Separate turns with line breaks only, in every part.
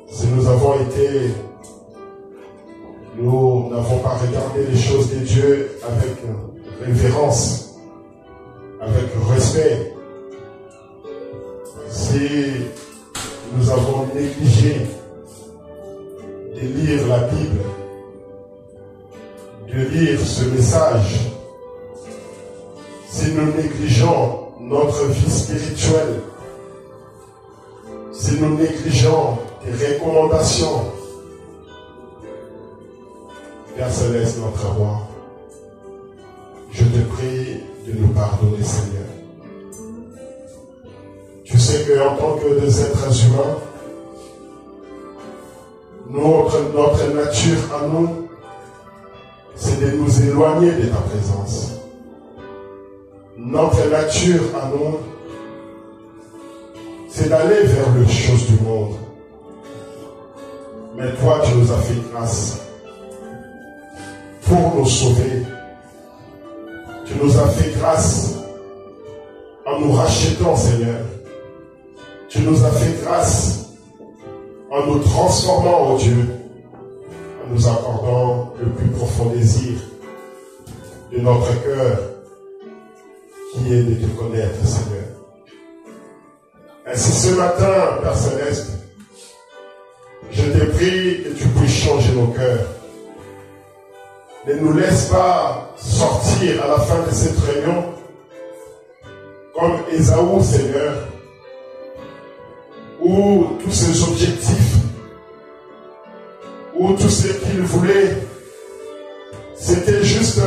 Si nous n'avons pas regardé les choses de Dieu avec révérence, avec respect, si nous avons négligé de lire la Bible, de lire ce message, si nous négligeons notre vie spirituelle, si nous négligeons des recommandations, Père Céleste, notre roi, je te prie de nous pardonner, Seigneur. Tu sais qu'en tant que des êtres humains, notre nature à nous, c'est de nous éloigner de ta présence. Notre nature à nous, c'est d'aller vers les choses du monde. Mais toi, tu nous as fait grâce pour nous sauver. Tu nous as fait grâce en nous rachetant, Seigneur. Tu nous as fait grâce en nous transformant, oh Dieu, en nous accordant le plus profond désir de notre cœur, qui est de te connaître, Seigneur. Ainsi ce matin, Père Céleste, je te prie que tu puisses changer nos cœurs. Ne nous laisse pas sortir à la fin de cette réunion comme Ésaü, Seigneur, où tous ses objectifs, où tout ce qu'il voulait, c'était juste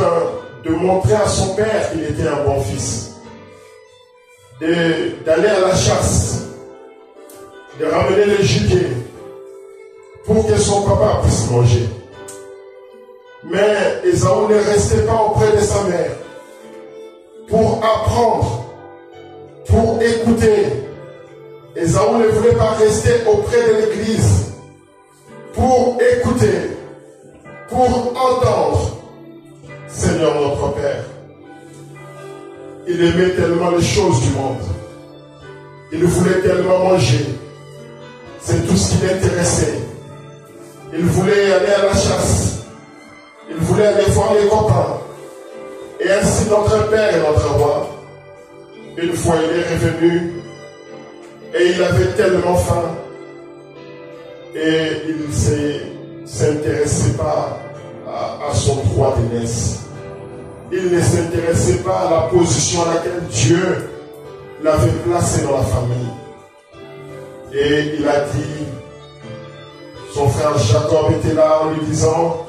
de montrer à son père qu'il était un bon fils, d'aller à la chasse, de ramener le gibier pour que son papa puisse manger. Mais Ésaü ne restait pas auprès de sa mère pour apprendre, pour écouter. Ésaü ne voulait pas rester auprès de l'église pour écouter, pour entendre. Seigneur notre Père, il aimait tellement les choses du monde. Il voulait tellement manger. C'est tout ce qui l'intéressait. Il voulait aller à la chasse. Il voulait aller voir les copains. Et ainsi notre Père et notre Roi, une fois il est revenu, et il avait tellement faim, et il ne s'intéressait pas à son droit d'aînesse. Il ne s'intéressait pas à la position à laquelle Dieu l'avait placé dans la famille. Et il a dit, son frère Jacob était là en lui disant,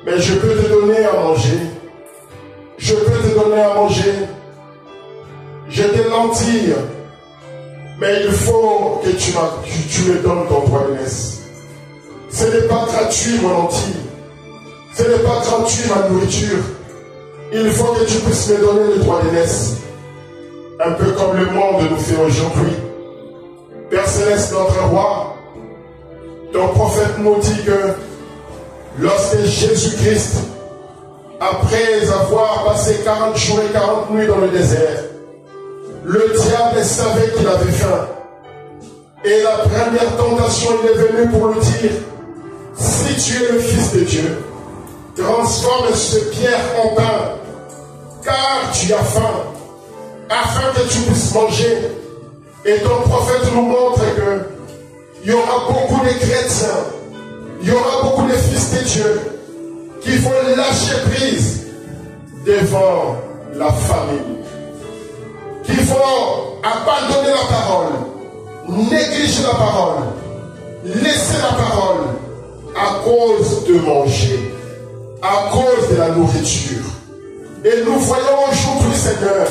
mais je peux te donner à manger. Je peux te donner à manger. J'ai des lentilles. Mais il faut que tu me donnes ton droit d'aînesse. Ce n'est pas gratuit mon lentille. Ce n'est pas gratuit ma nourriture. Il faut que tu puisses me donner le droit d'aînesse. Un peu comme le monde nous fait aujourd'hui. Père Céleste, notre roi, ton prophète nous dit que lorsque Jésus-Christ, après avoir passé 40 jours et 40 nuits dans le désert, le diable savait qu'il avait faim. Et la première tentation, il est venu pour lui dire, si tu es le Fils de Dieu, transforme cette pierre en pain, car tu as faim, afin que tu puisses manger. Et ton prophète nous montre qu'il y aura beaucoup de chrétiens, il y aura beaucoup de fils de Dieu qui vont lâcher prise devant la famille, qui vont abandonner la parole, négliger la parole, laisser la parole à cause de manger, à cause de la nourriture. Et nous voyons aujourd'hui, Seigneur,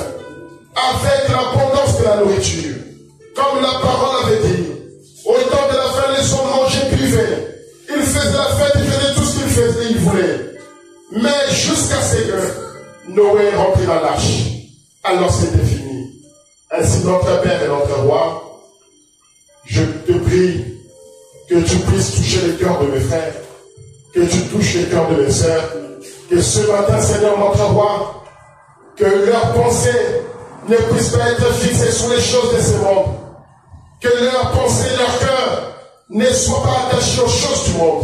avec l'abondance de la nourriture, comme la parole avait dit, au temps de la fin, les hommes mangeaient, buvaient. Ils faisaient la fête, ils faisaient tout ce qu'ils faisaient, ils voulaient. Mais jusqu'à ce que Noé remplit la lâche, alors c'était fini. Ainsi, notre Père et notre Roi, je te prie que tu puisses toucher les cœurs de mes frères, que tu touches les cœurs de mes sœurs, que ce matin, Seigneur, notre Roi, que leurs pensées ne puissent pas être fixées sur les choses de ce monde, que leurs pensées, leur cœur ne soit pas attaché aux choses du monde,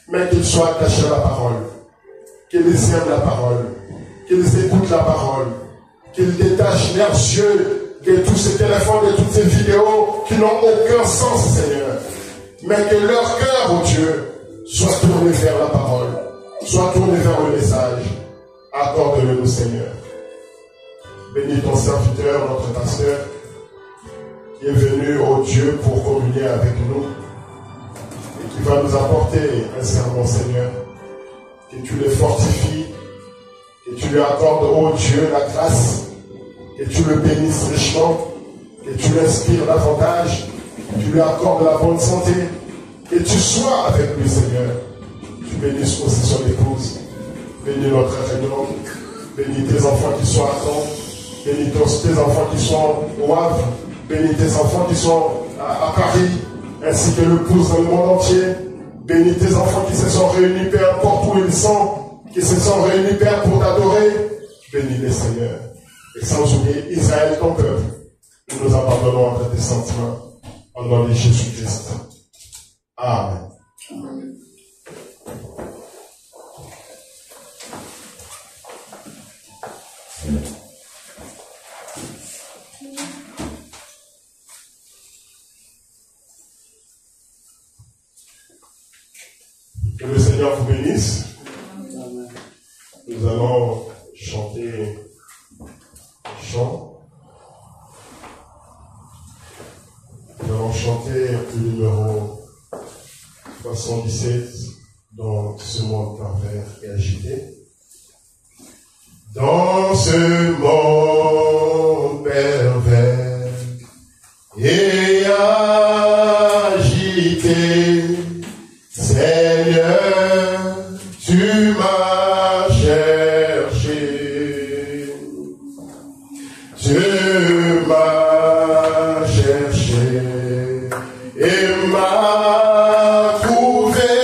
mais qu'ils soient attachés à la parole. Qu'ils aiment la parole, qu'ils écoutent la parole, qu'ils détachent leurs yeux de tous ces téléphones, de toutes ces vidéos qui n'ont aucun sens, Seigneur. Mais que leur cœur, oh Dieu, soit tourné vers la parole, soit tourné vers le message. Accorde-le-nous, Seigneur. Bénis ton serviteur, notre pasteur, qui est venu, oh Dieu, pour communier avec nous et qui va nous apporter un sermon, Seigneur. Que tu le fortifies, que tu lui accordes, oh Dieu, la grâce, que tu le bénisses richement, que tu l'inspires davantage, que tu lui accordes la bonne santé, que tu sois avec lui, Seigneur. Tu bénisses aussi son épouse, bénis notre réunion, bénis tes enfants qui sont à Caen, bénis tes enfants qui sont au Havre, bénis tes enfants qui sont à Paris, ainsi que l'épouse dans le monde entier. Bénis tes enfants qui se sont réunis, Père, n'importe où ils sont, qui se sont réunis, Père, pour t'adorer. Bénis-les, Seigneur. Et sans oublier Israël, ton peuple. Nous nous abandonnons entre tes sentiments. Au nom de Jésus-Christ. Amen. Que le Seigneur vous bénisse. Nous allons chanter un chant. Nous allons chanter le numéro 77 dans ce monde pervers et agité. Dans ce monde pervers et agité, Seigneur, tu m'as cherché. Tu m'as cherché et m'as trouvé.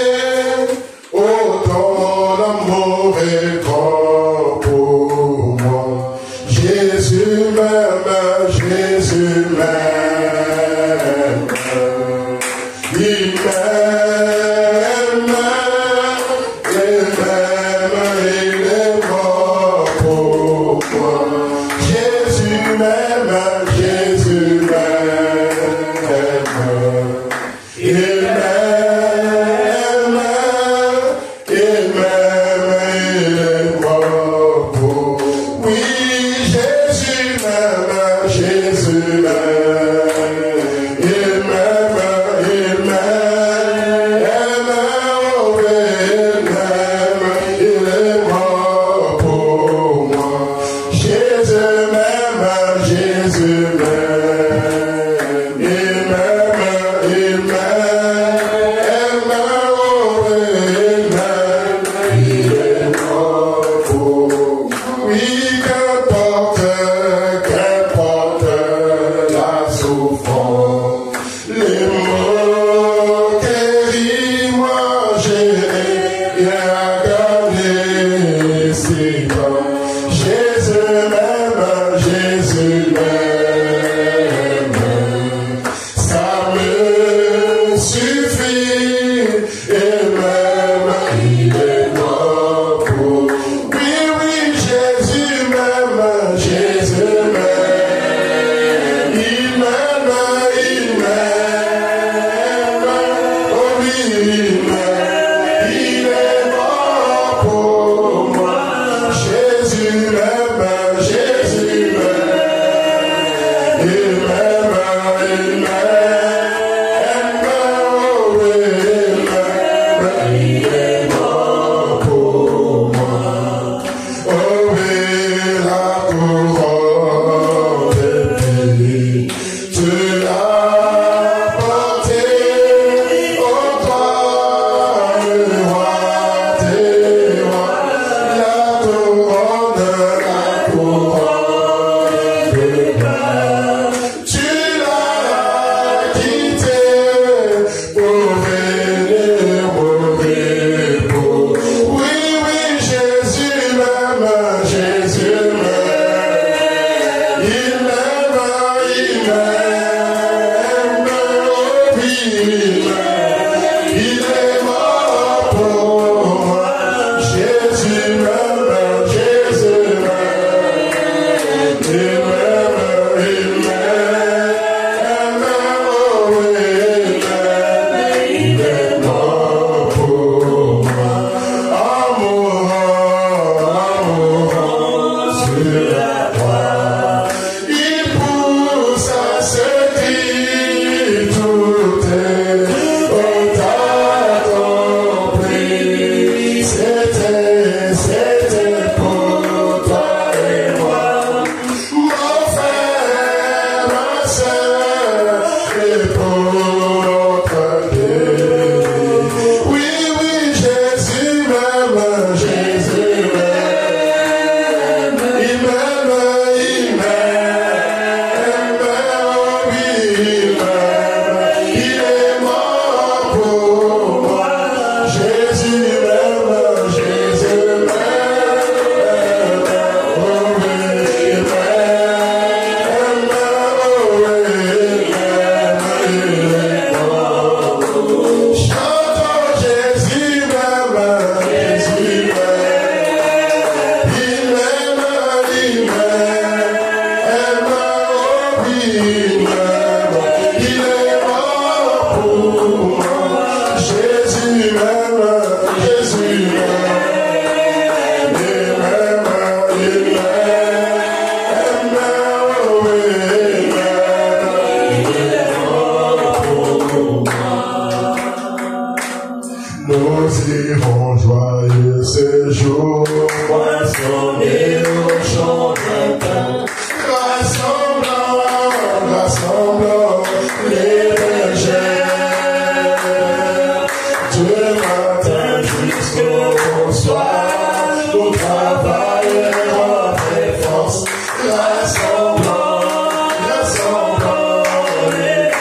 Autant d'amour est grand pour moi. Jésus m'aime, Jésus m'aime. Il m'aime, il est mort pour moi. Jésus m'aime, Jésus m'aime. Il m'aime, il est mort pour moi. Oui, Jésus m'aime, Jésus m'aime. Il m'aime, il m'aime, il est mort pour moi. Jésus m'aime, Jésus m'aime. Il m'aime, il m'aime, il est mort pour moi. Oui, qu'importe la souffrance, les moqueries, moi j'ai rien gardé si bon. Jésus m'aime, Jésus m'aime. Ça me suffit, et même il est mort pour. Oui, oui, Jésus m'aime, Jésus m'aime. Il m'aime, il m'aime. Oh oui, il m'aime. Il est mort pour moi. Jésus m'aime, Jésus m'aime. Il m'aime, il m'aime. Oh oui, il est mort pour moi. Oh oui, la couronne de vie, tu l'as portée. Oh toi, le roi des rois, la couronne de gloire. Tu l'as quitté pour venir mourir pour. Oui, oui, Jésus m'aime, Jésus m'aime. Il m'aime, il m'aime. Oh oui, il m'aime. nous irons joyeux ce jour.
Rassemblés au champ d'un pain.
Rassemblons les bergers. Du matin jusqu'au soir, nous travaillerons avec force. Rassemblons les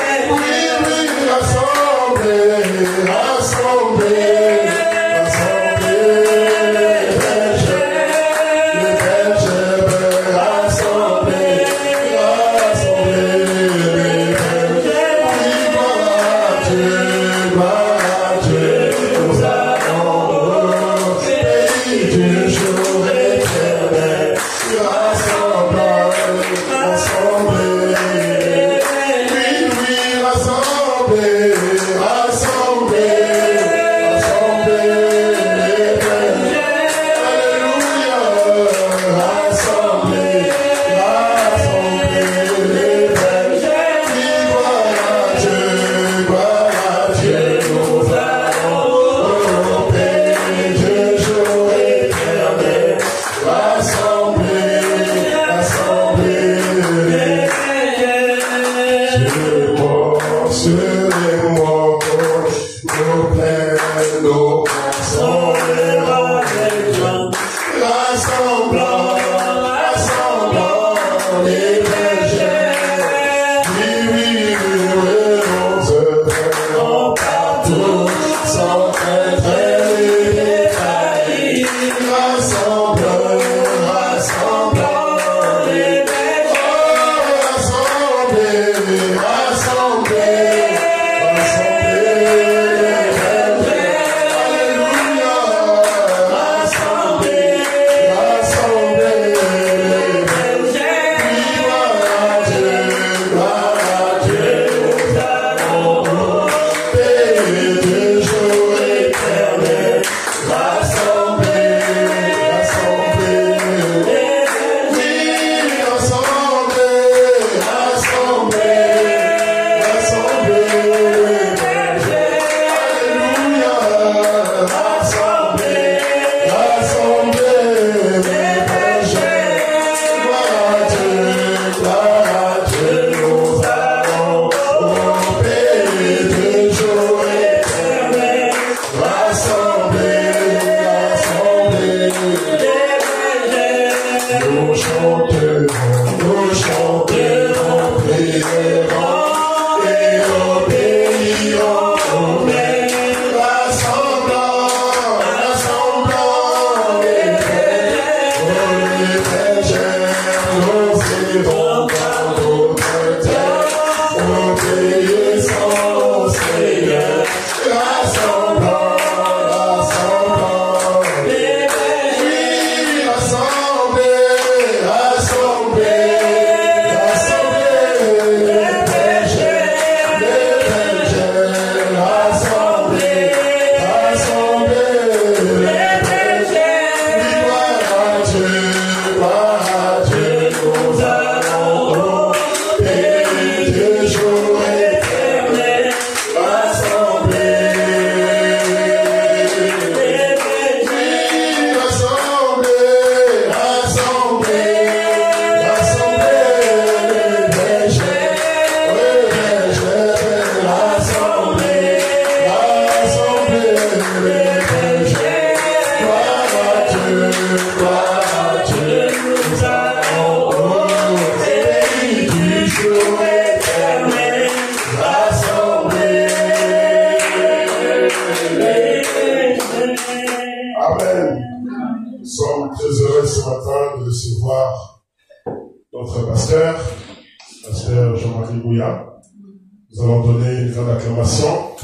Nous allons donner une grande acclamation.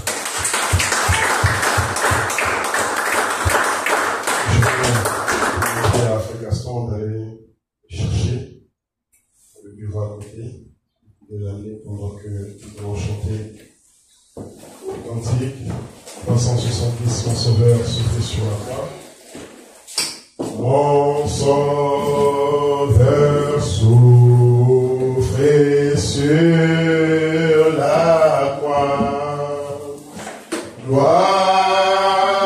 Je vais demander à Frère Gaston d'aller chercher le bureau à côté, de l'année pendant que nous allons chanter le cantique 370, mon Sauveur soufflé sur la croix. Mon Sauveur soufflé sur la croix, gloire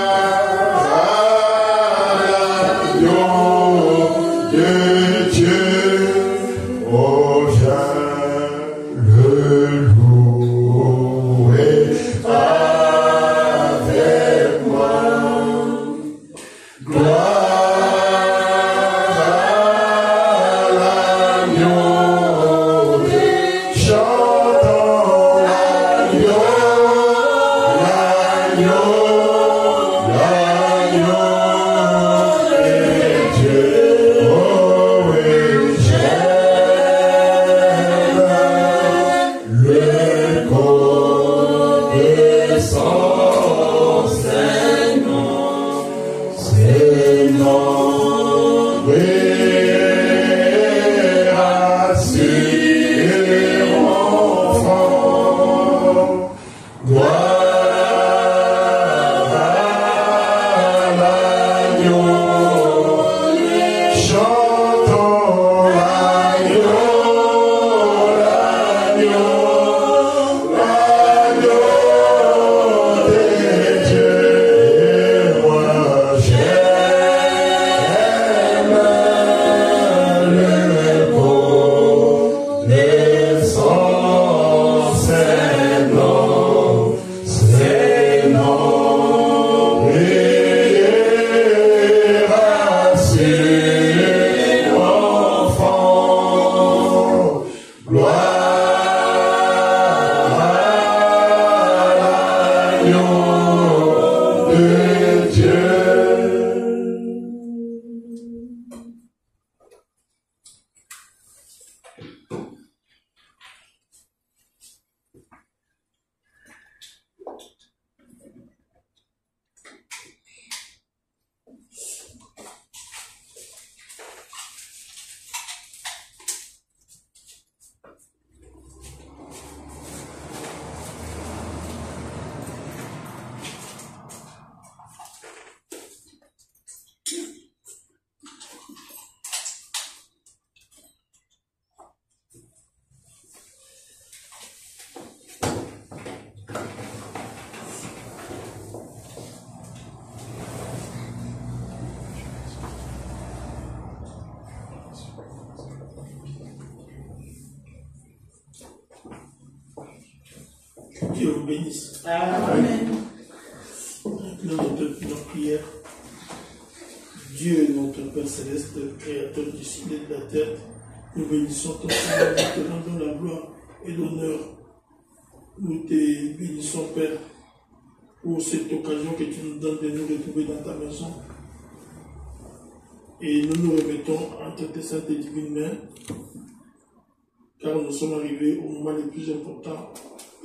Dieu vous bénisse.
Amen.
Notre prière. Dieu, notre Père Céleste, Créateur du ciel et de la terre, nous bénissons ton Seigneur, nous te rendons la gloire et l'honneur. Nous te bénissons, Père, pour cette occasion que tu nous donnes de nous retrouver dans ta maison. Et nous nous remettons entre tes saintes et divines mains, car nous sommes arrivés au moment le plus important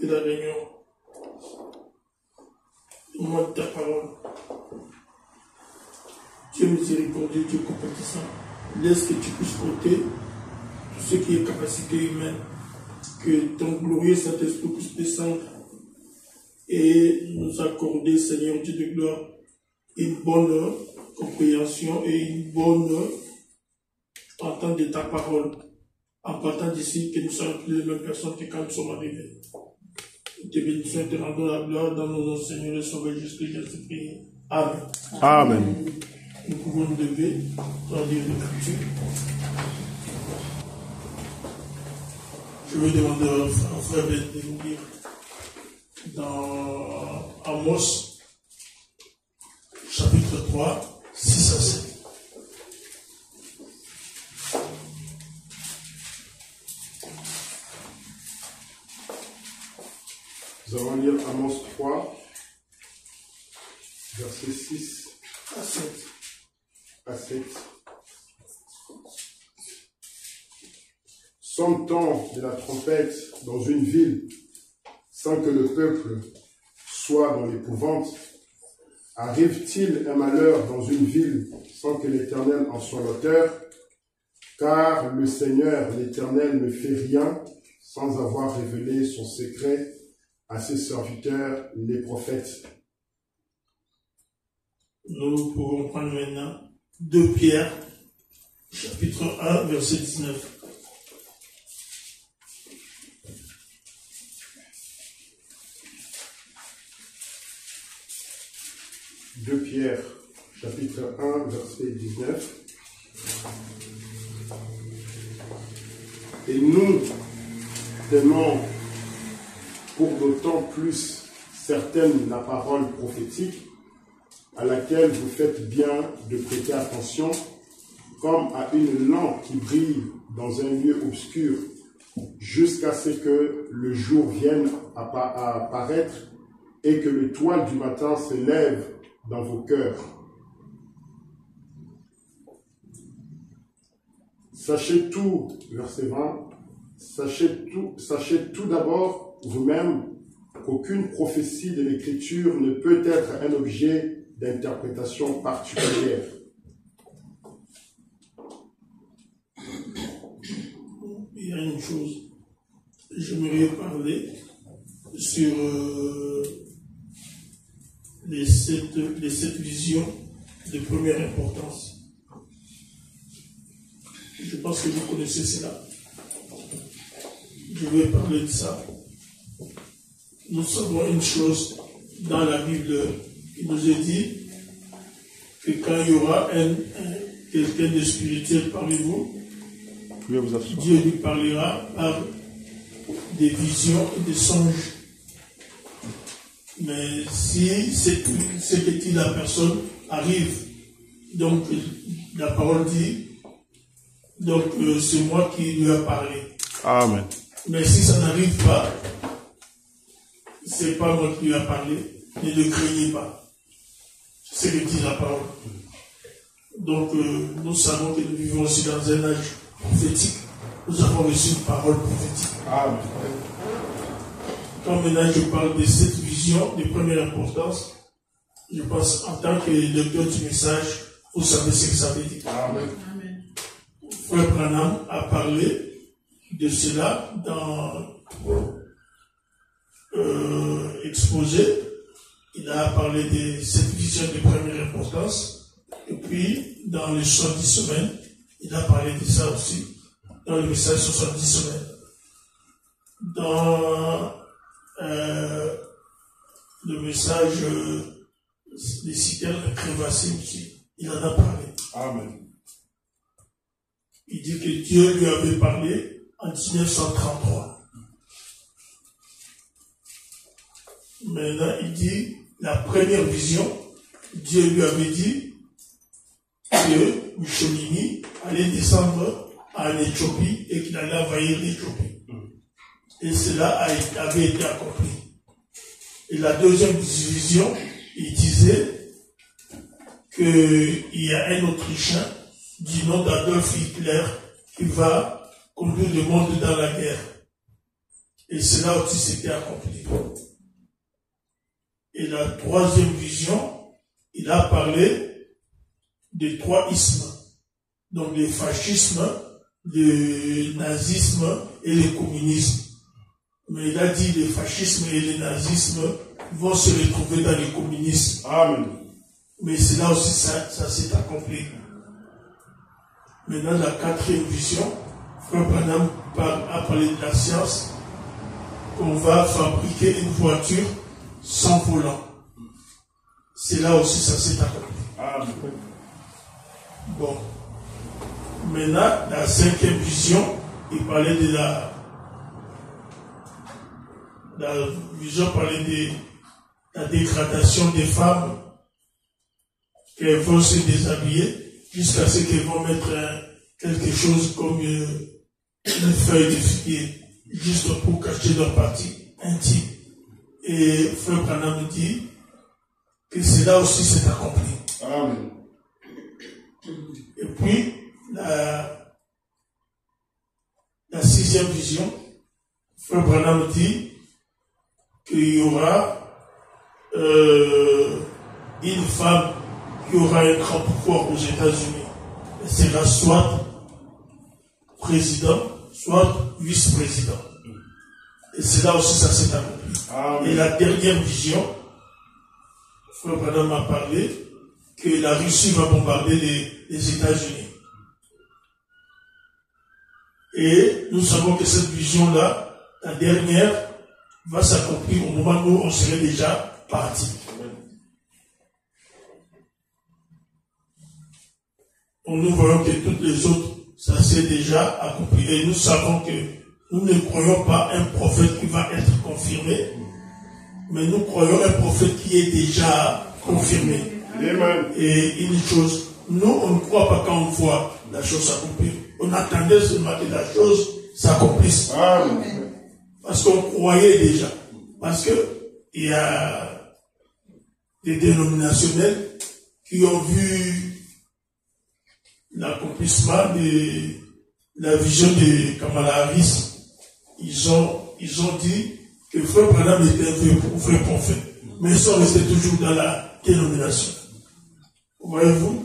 de la réunion, au moment de ta parole. Dieu miséricordieux, Dieu compatissant, laisse que tu puisses ôter tout ce qui est capacité humaine, que ton glorieux Saint-Esprit puisse descendre et nous accorder, Seigneur Dieu de gloire, une bonne compréhension et une bonne entente de ta parole, en partant d'ici, que nous soyons plus les mêmes personnes que quand nous sommes arrivés. Nous te bénissons et te rendons la gloire dans nos noms, Seigneur et Sauveur Jésus-Christ. Amen.
Amen.
Nous pouvons nous lever dans le livre de l'écriture. Je vais demander au frère de nous lire dans Amos, chapitre 3, 6 à 7.
Nous allons lire Amos 3, versets 6
À 7.
à 7. Sonne-t-on de la trompette dans une ville sans que le peuple soit dans l'épouvante? Arrive-t-il un malheur dans une ville sans que l'Éternel en soit l'auteur? Car le Seigneur, l'Éternel, ne fait rien sans avoir révélé son secret à ses serviteurs, les prophètes.
Nous pouvons prendre maintenant 2 Pierre, chapitre 1, verset 19.
Deux Pierre, chapitre 1, verset 19. Et nous tenons pour d'autant plus certaine la parole prophétique, à laquelle vous faites bien de prêter attention, comme à une lampe qui brille dans un lieu obscur, jusqu'à ce que le jour vienne à apparaître et que l'étoile du matin se lève dans vos cœurs. Sachez tout, verset 20, sachez tout d'abord vous-même qu'aucune prophétie de l'Écriture ne peut être un objet d'interprétation particulière.
Il y a une chose, j'aimerais parler sur les sept visions de première importance. Je pense que vous connaissez cela. Je vais parler de ça. Nous savons une chose dans la Bible, il nous est dit que quand il y aura quelqu'un de spirituel parmi vous, Dieu lui parlera par des visions et des songes. Mais si ce que dit la personne arrive, donc la parole dit, donc c'est moi qui lui ai parlé.
Amen.
Mais si ça n'arrive pas, c'est pas moi qui lui ai parlé, ne le craignez pas. C'est ce que dit la parole. Donc nous savons que nous vivons aussi dans un âge prophétique. Nous avons reçu une parole prophétique.
Amen.
Quand maintenant je parle de cette vision de première importance, je pense en tant que lecteur du message, vous savez ce que ça veut dire.
Amen.
Frère Branham a parlé de cela dans exposé. Il a parlé de cette vision de première importance. Et puis, dans les 70 semaines, il a parlé de ça aussi. Dans le message 70 semaines. Dans le message des citernes crévassées aussi, il en a parlé.
Amen.
Il dit que Dieu lui avait parlé en 1933. Maintenant, il dit, la première vision, Dieu lui avait dit que Mussolini allait descendre en Éthiopie et qu'il allait envahir l'Éthiopie. Et cela avait été accompli. Et la deuxième vision, il disait qu'il y a un Autrichien du nom d'Adolf Hitler qui va conduire le monde dans la guerre. Et cela aussi s'était accompli. Et la troisième vision, il a parlé des trois ismes. Donc le fascisme, le nazisme et le communisme. Mais il a dit le fascisme et le nazisme vont se retrouver dans le communisme.
Amen.
Mais cela aussi, ça s'est accompli. Maintenant, la quatrième vision, Frère Branham a parlé de la science, qu'on va fabriquer une voiture sans volant. C'est là aussi, ça s'est accompli.
Amen.
Bon. Maintenant, la cinquième vision, il parlait de la vision parlait de la dégradation des femmes, qu'elles vont se déshabiller jusqu'à ce qu'elles vont mettre quelque chose comme une feuille de figuier, juste pour cacher leur partie intime. Et Frère Branham dit que cela aussi s'est accompli.
Amen.
Et puis, la sixième vision, Frère Branham dit qu'il y aura une femme qui aura un grand pouvoir aux États-Unis. Elle sera soit président, soit vice-président. Et c'est là aussi ça s'est accompli. Et la dernière vision, Frère Branham a parlé que la Russie va bombarder les États-Unis. Et nous savons que cette vision-là, la dernière, va s'accomplir au moment où on serait déjà parti. Nous voyons que toutes les autres, ça s'est déjà accompli. Et nous savons que nous ne croyons pas un prophète qui va être confirmé, mais nous croyons un prophète qui est déjà confirmé.
Amen.
Et une chose, nous, on ne croit pas quand on voit la chose s'accomplir. On attendait seulement que la chose s'accomplisse.
Amen.
Parce qu'on croyait déjà. Parce que il y a des dénominationnels qui ont vu l'accomplissement de la vision de Kamala Harris. Ils ont dit que Frère Branham était un vrai prophète, mais ils sont restés toujours dans la dénomination. Voyez-vous?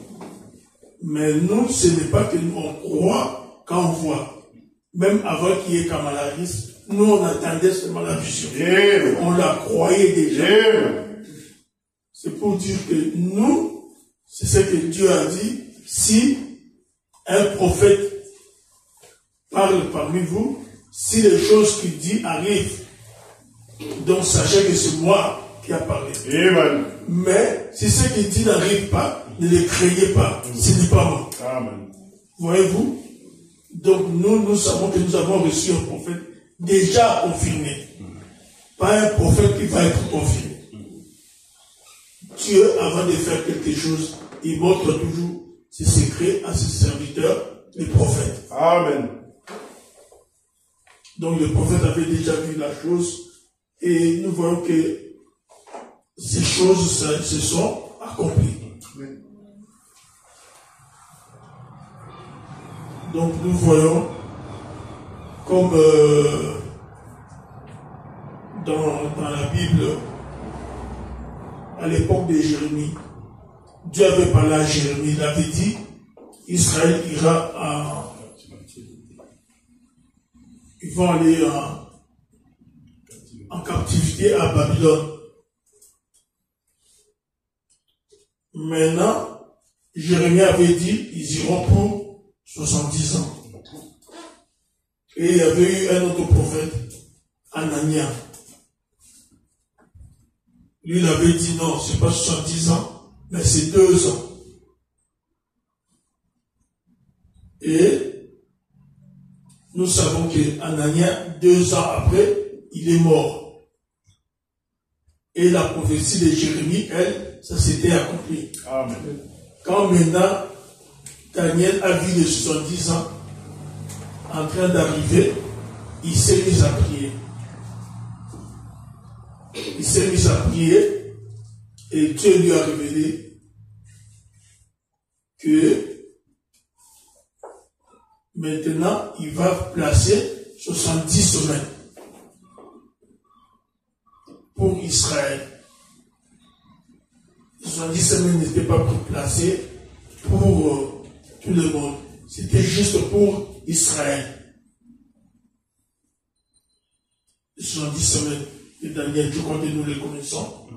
Mais nous, ce n'est pas que nous on croit quand on voit. Même avant qu'il y ait Kamala Harris, nous on attendait seulement la vision. On la croyait déjà. C'est pour dire que nous, c'est ce que Dieu a dit, si un prophète parle parmi vous, si les choses qu'il dit arrivent, donc sachez que c'est moi qui a parlé.
Amen.
Mais si ce qu'il dit n'arrive pas, ne le craignez pas, ce n'est pas moi.
Amen.
Voyez-vous? Donc nous savons que nous avons reçu un prophète déjà confirmé. Pas un prophète qui va être confirmé. Dieu, avant de faire quelque chose, il montre toujours ses secrets à ses serviteurs, les prophètes.
Amen.
Donc le prophète avait déjà vu la chose et nous voyons que ces choses se sont accomplies. Donc nous voyons comme dans la Bible, à l'époque de Jérémie, Dieu avait parlé à Jérémie, il avait dit, Israël ira ils vont aller en captivité à Babylone. Maintenant, Jérémie avait dit, ils iront pour 70 ans. Et il y avait eu un autre prophète, Anania. Lui, il avait dit non, c'est pas 70 ans, mais c'est 2 ans. Et nous savons que Anania, 2 ans après, il est mort. Et la prophétie de Jérémie, elle, ça s'était accompli.
Amen.
Quand maintenant, Daniel a vu les 70 ans en train d'arriver, il s'est mis à prier. Il s'est mis à prier et Dieu lui a révélé que maintenant, il va placer 70 semaines pour Israël. 70 semaines n'étaient pas placées pour tout le monde. C'était juste pour Israël. 70 semaines de Daniel, je crois que nous les connaissons.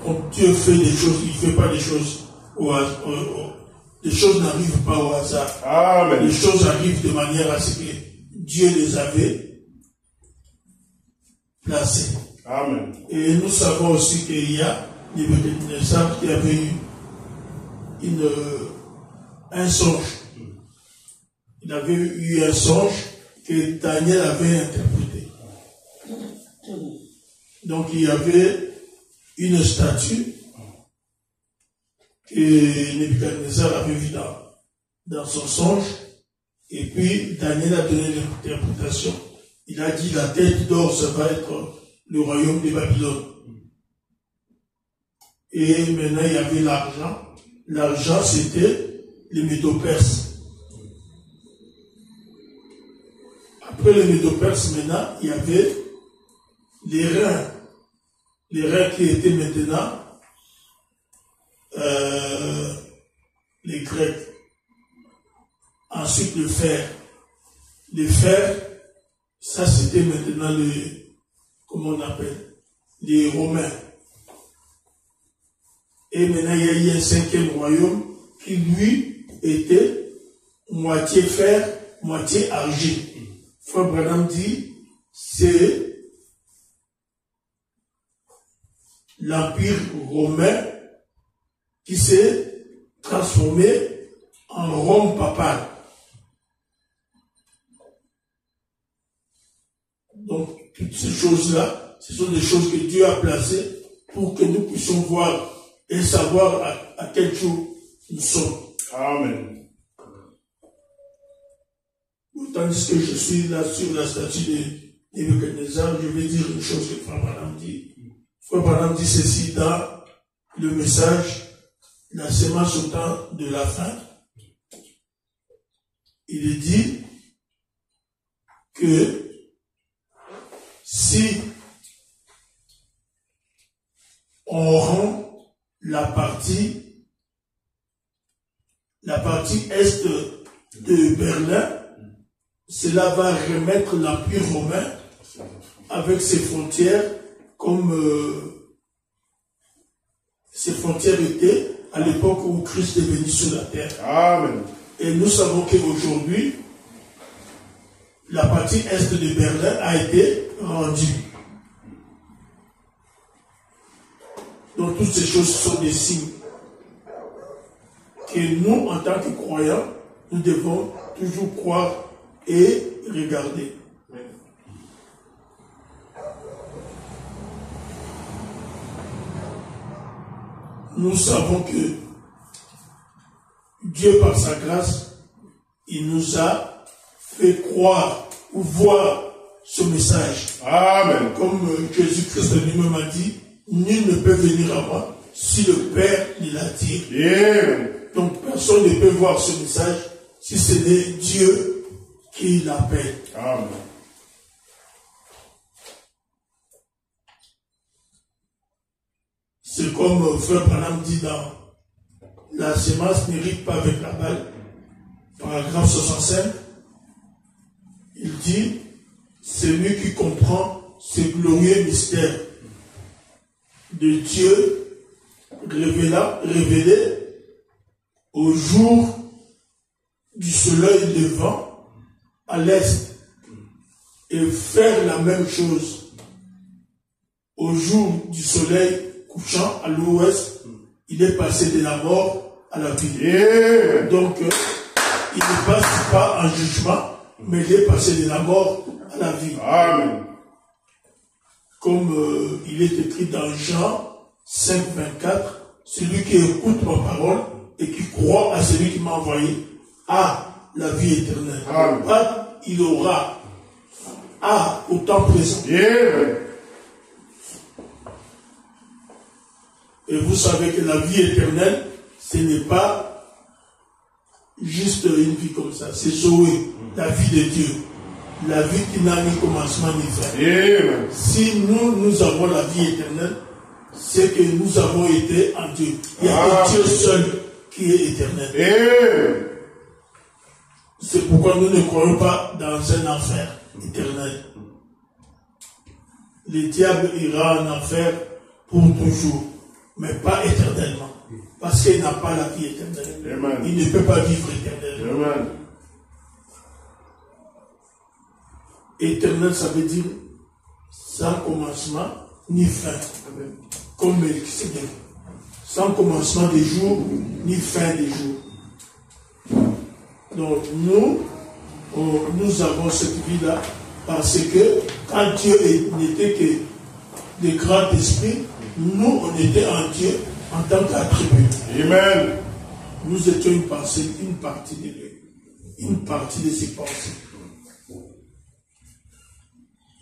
Quand Dieu fait des choses, il ne fait pas des choses au hasard. Les choses n'arrivent pas au hasard.
Amen.
Les choses arrivent de manière à ce que Dieu les avait placées.
Amen.
Et nous savons aussi qu'il y a Nebuchadnezzar qui avait eu un songe. Il avait eu un songe que Daniel avait interprété. Donc il y avait une statue que Nebuchadnezzar avait vue dans son songe. Et puis Daniel a donné l'interprétation. Il a dit la tête d'or, ça va être le royaume de Babylone. Et maintenant il y avait l'argent. L'argent c'était les Médo-Perses. Après les Médo-Perses, maintenant, il y avait les reins. Les reins qui étaient maintenant les Grecs. Ensuite, le fer. Le fer, ça c'était maintenant comment on appelle, les Romains. Et maintenant, il y a eu un 5e royaume qui, lui, était moitié fer, moitié argile. Frère Branham dit, c'est l'Empire romain qui s'est transformé en Rome papale. Donc, toutes ces choses-là, ce sont des choses que Dieu a placées pour que nous puissions voir et savoir à quel jour nous sommes.
Amen.
Tandis que je suis là sur la statue Nebuchadnezzar, je vais dire une chose que Frère Branham dit. Frère Branham dit ceci dans le message, la semence au temps de la fin. Il est dit que si on rend la partie est de Berlin, cela va remettre l'Empire romain avec ses frontières comme ses frontières étaient à l'époque où Christ est venu sur la terre.
Amen.
Et nous savons qu'aujourd'hui, la partie est de Berlin a été rendue. Donc toutes ces choses sont des signes que nous, en tant que croyants, nous devons toujours croire et regarder. Nous savons que Dieu, par sa grâce, il nous a fait croire ou voir ce message.
Amen.
Comme Jésus-Christ lui-même a dit, nul ne peut venir à moi si le Père ne l'attire.
Amen.
Donc personne ne peut voir ce message si ce n'est Dieu qui l'appelle.
Amen.
C'est comme Frère Branham dit dans La semence n'hérite pas avec la balle, paragraphe 65, il dit, celui qui comprend ce glorieux mystère de Dieu révélé au jour du soleil levant à l'est et faire la même chose au jour du soleil couchant à l'ouest, il est passé de la mort à la vie.
Yeah.
Donc, il ne passe pas en jugement, mais il est passé de la mort à la vie.
Amen.
Comme il est écrit dans Jean 5, 24, celui qui écoute ma parole et qui croit à celui qui m'a envoyé a la vie éternelle.
Amen.
Pas il aura, a au temps présent.
Yeah.
Et vous savez que la vie éternelle, ce n'est pas juste une vie comme ça, c'est Zoé, la vie de Dieu. La vie qui n'a ni commencement ni fin.
Yeah.
Si nous avons la vie éternelle, c'est que nous avons été en Dieu. Il y a que Dieu seul qui est éternel.
Yeah.
C'est pourquoi nous ne croyons pas dans un enfer éternel. Le diable ira en enfer pour toujours, mais pas éternellement. Parce qu'il n'a pas la vie éternelle.
Amen.
Il ne peut pas vivre éternellement.
Amen.
Éternel, ça veut dire sans commencement ni fin. Comme Melchizedek. Sans commencement des jours, ni fin des jours. Donc nous avons cette vie-là parce que quand Dieu n'était que des grands esprits, nous on était en Dieu en tant qu'attribut.
Amen.
Nous étions une partie de lui, une partie de ses pensées.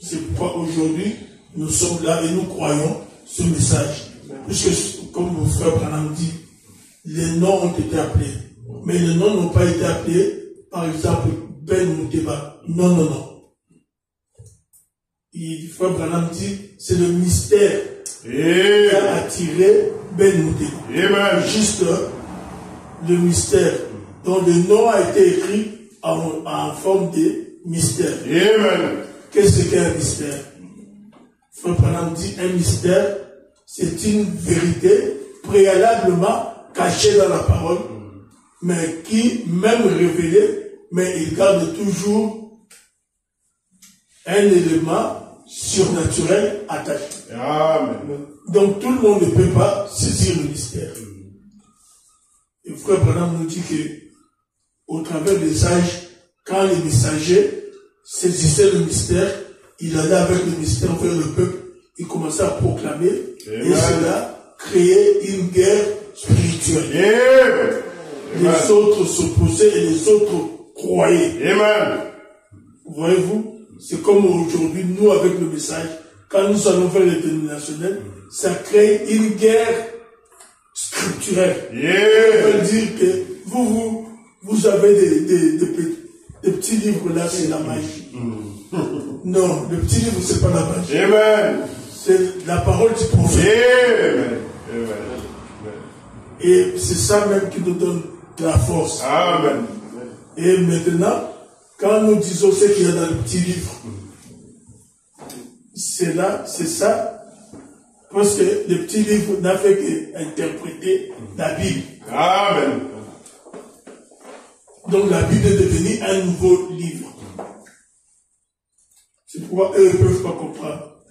C'est pourquoi aujourd'hui nous sommes là et nous croyons ce message. Puisque, comme mon frère Branham dit, les noms ont été appelés. Mais les noms n'ont pas été appelés, par exemple, Ben Mouteba. Non, non, non. Le frère Branham dit, c'est le mystère qui a attiré Ben Mouteba.
Amen.
Juste le mystère dont le nom a été écrit en forme de mystère.
Amen.
Qu'est-ce qu'un mystère? Frère Branham dit, un mystère, c'est une vérité préalablement cachée dans la parole, mais qui, même révélée, mais il garde toujours un élément surnaturel attaché.
Amen.
Donc tout le monde ne peut pas saisir le mystère. Et frère Branham nous dit que, au travers des âges, quand les messagers saisissaient le mystère, il allait avec le mystère vers le peuple, il commençait à proclamer, et cela créait une guerre spirituelle. Les autres s'opposaient et les autres croyaient.
Amen.
Voyez-vous? C'est comme aujourd'hui, nous avec le message, quand nous allons faire les dénominationnels, ça crée une guerre scripturelle. Ça veut dire que vous avez des petits livres là, c'est la magie. Non, le petit livre, c'est pas la magie.
Amen.
C'est la parole du prophète.
Amen.
Et c'est ça même qui nous donne de la force.
Amen.
Et maintenant, quand nous disons ce qu'il y a dans le petit livre, c'est ça, parce que le petit livre n'a fait qu'interpréter la Bible.
Amen.
Donc la Bible est devenue un nouveau livre. C'est pourquoi eux ne peuvent pas comprendre.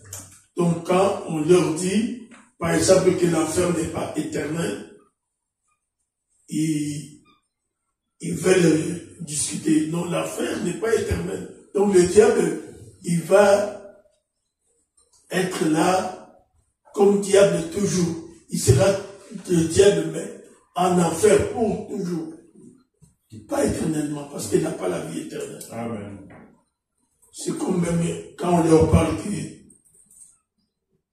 Donc quand on leur dit, par exemple, que l'enfer n'est pas éternel, ils veulent discuter. Non, l'enfer n'est pas éternel. Donc le diable, il va être là comme diable toujours. Il sera le diable, mais en enfer pour toujours. Pas éternellement, parce qu'il n'a pas la vie éternelle.
Amen.
C'est comme même quand on leur parle qu'il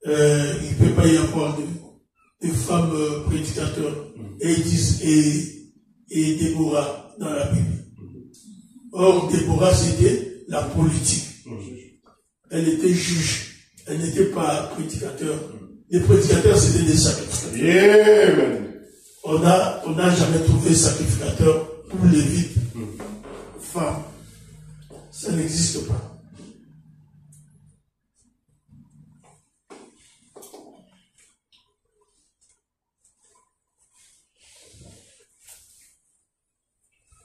ne peut pas y avoir de femmes prédicateurs. Et ils disent et Déborah dans la Bible. Or, Déborah, c'était la politique. Elle était juge. Elle n'était pas prédicateur. Les prédicateurs, c'était des sacrificateurs. On n'a jamais trouvé sacrificateur pour les vides femmes. Ça n'existe pas.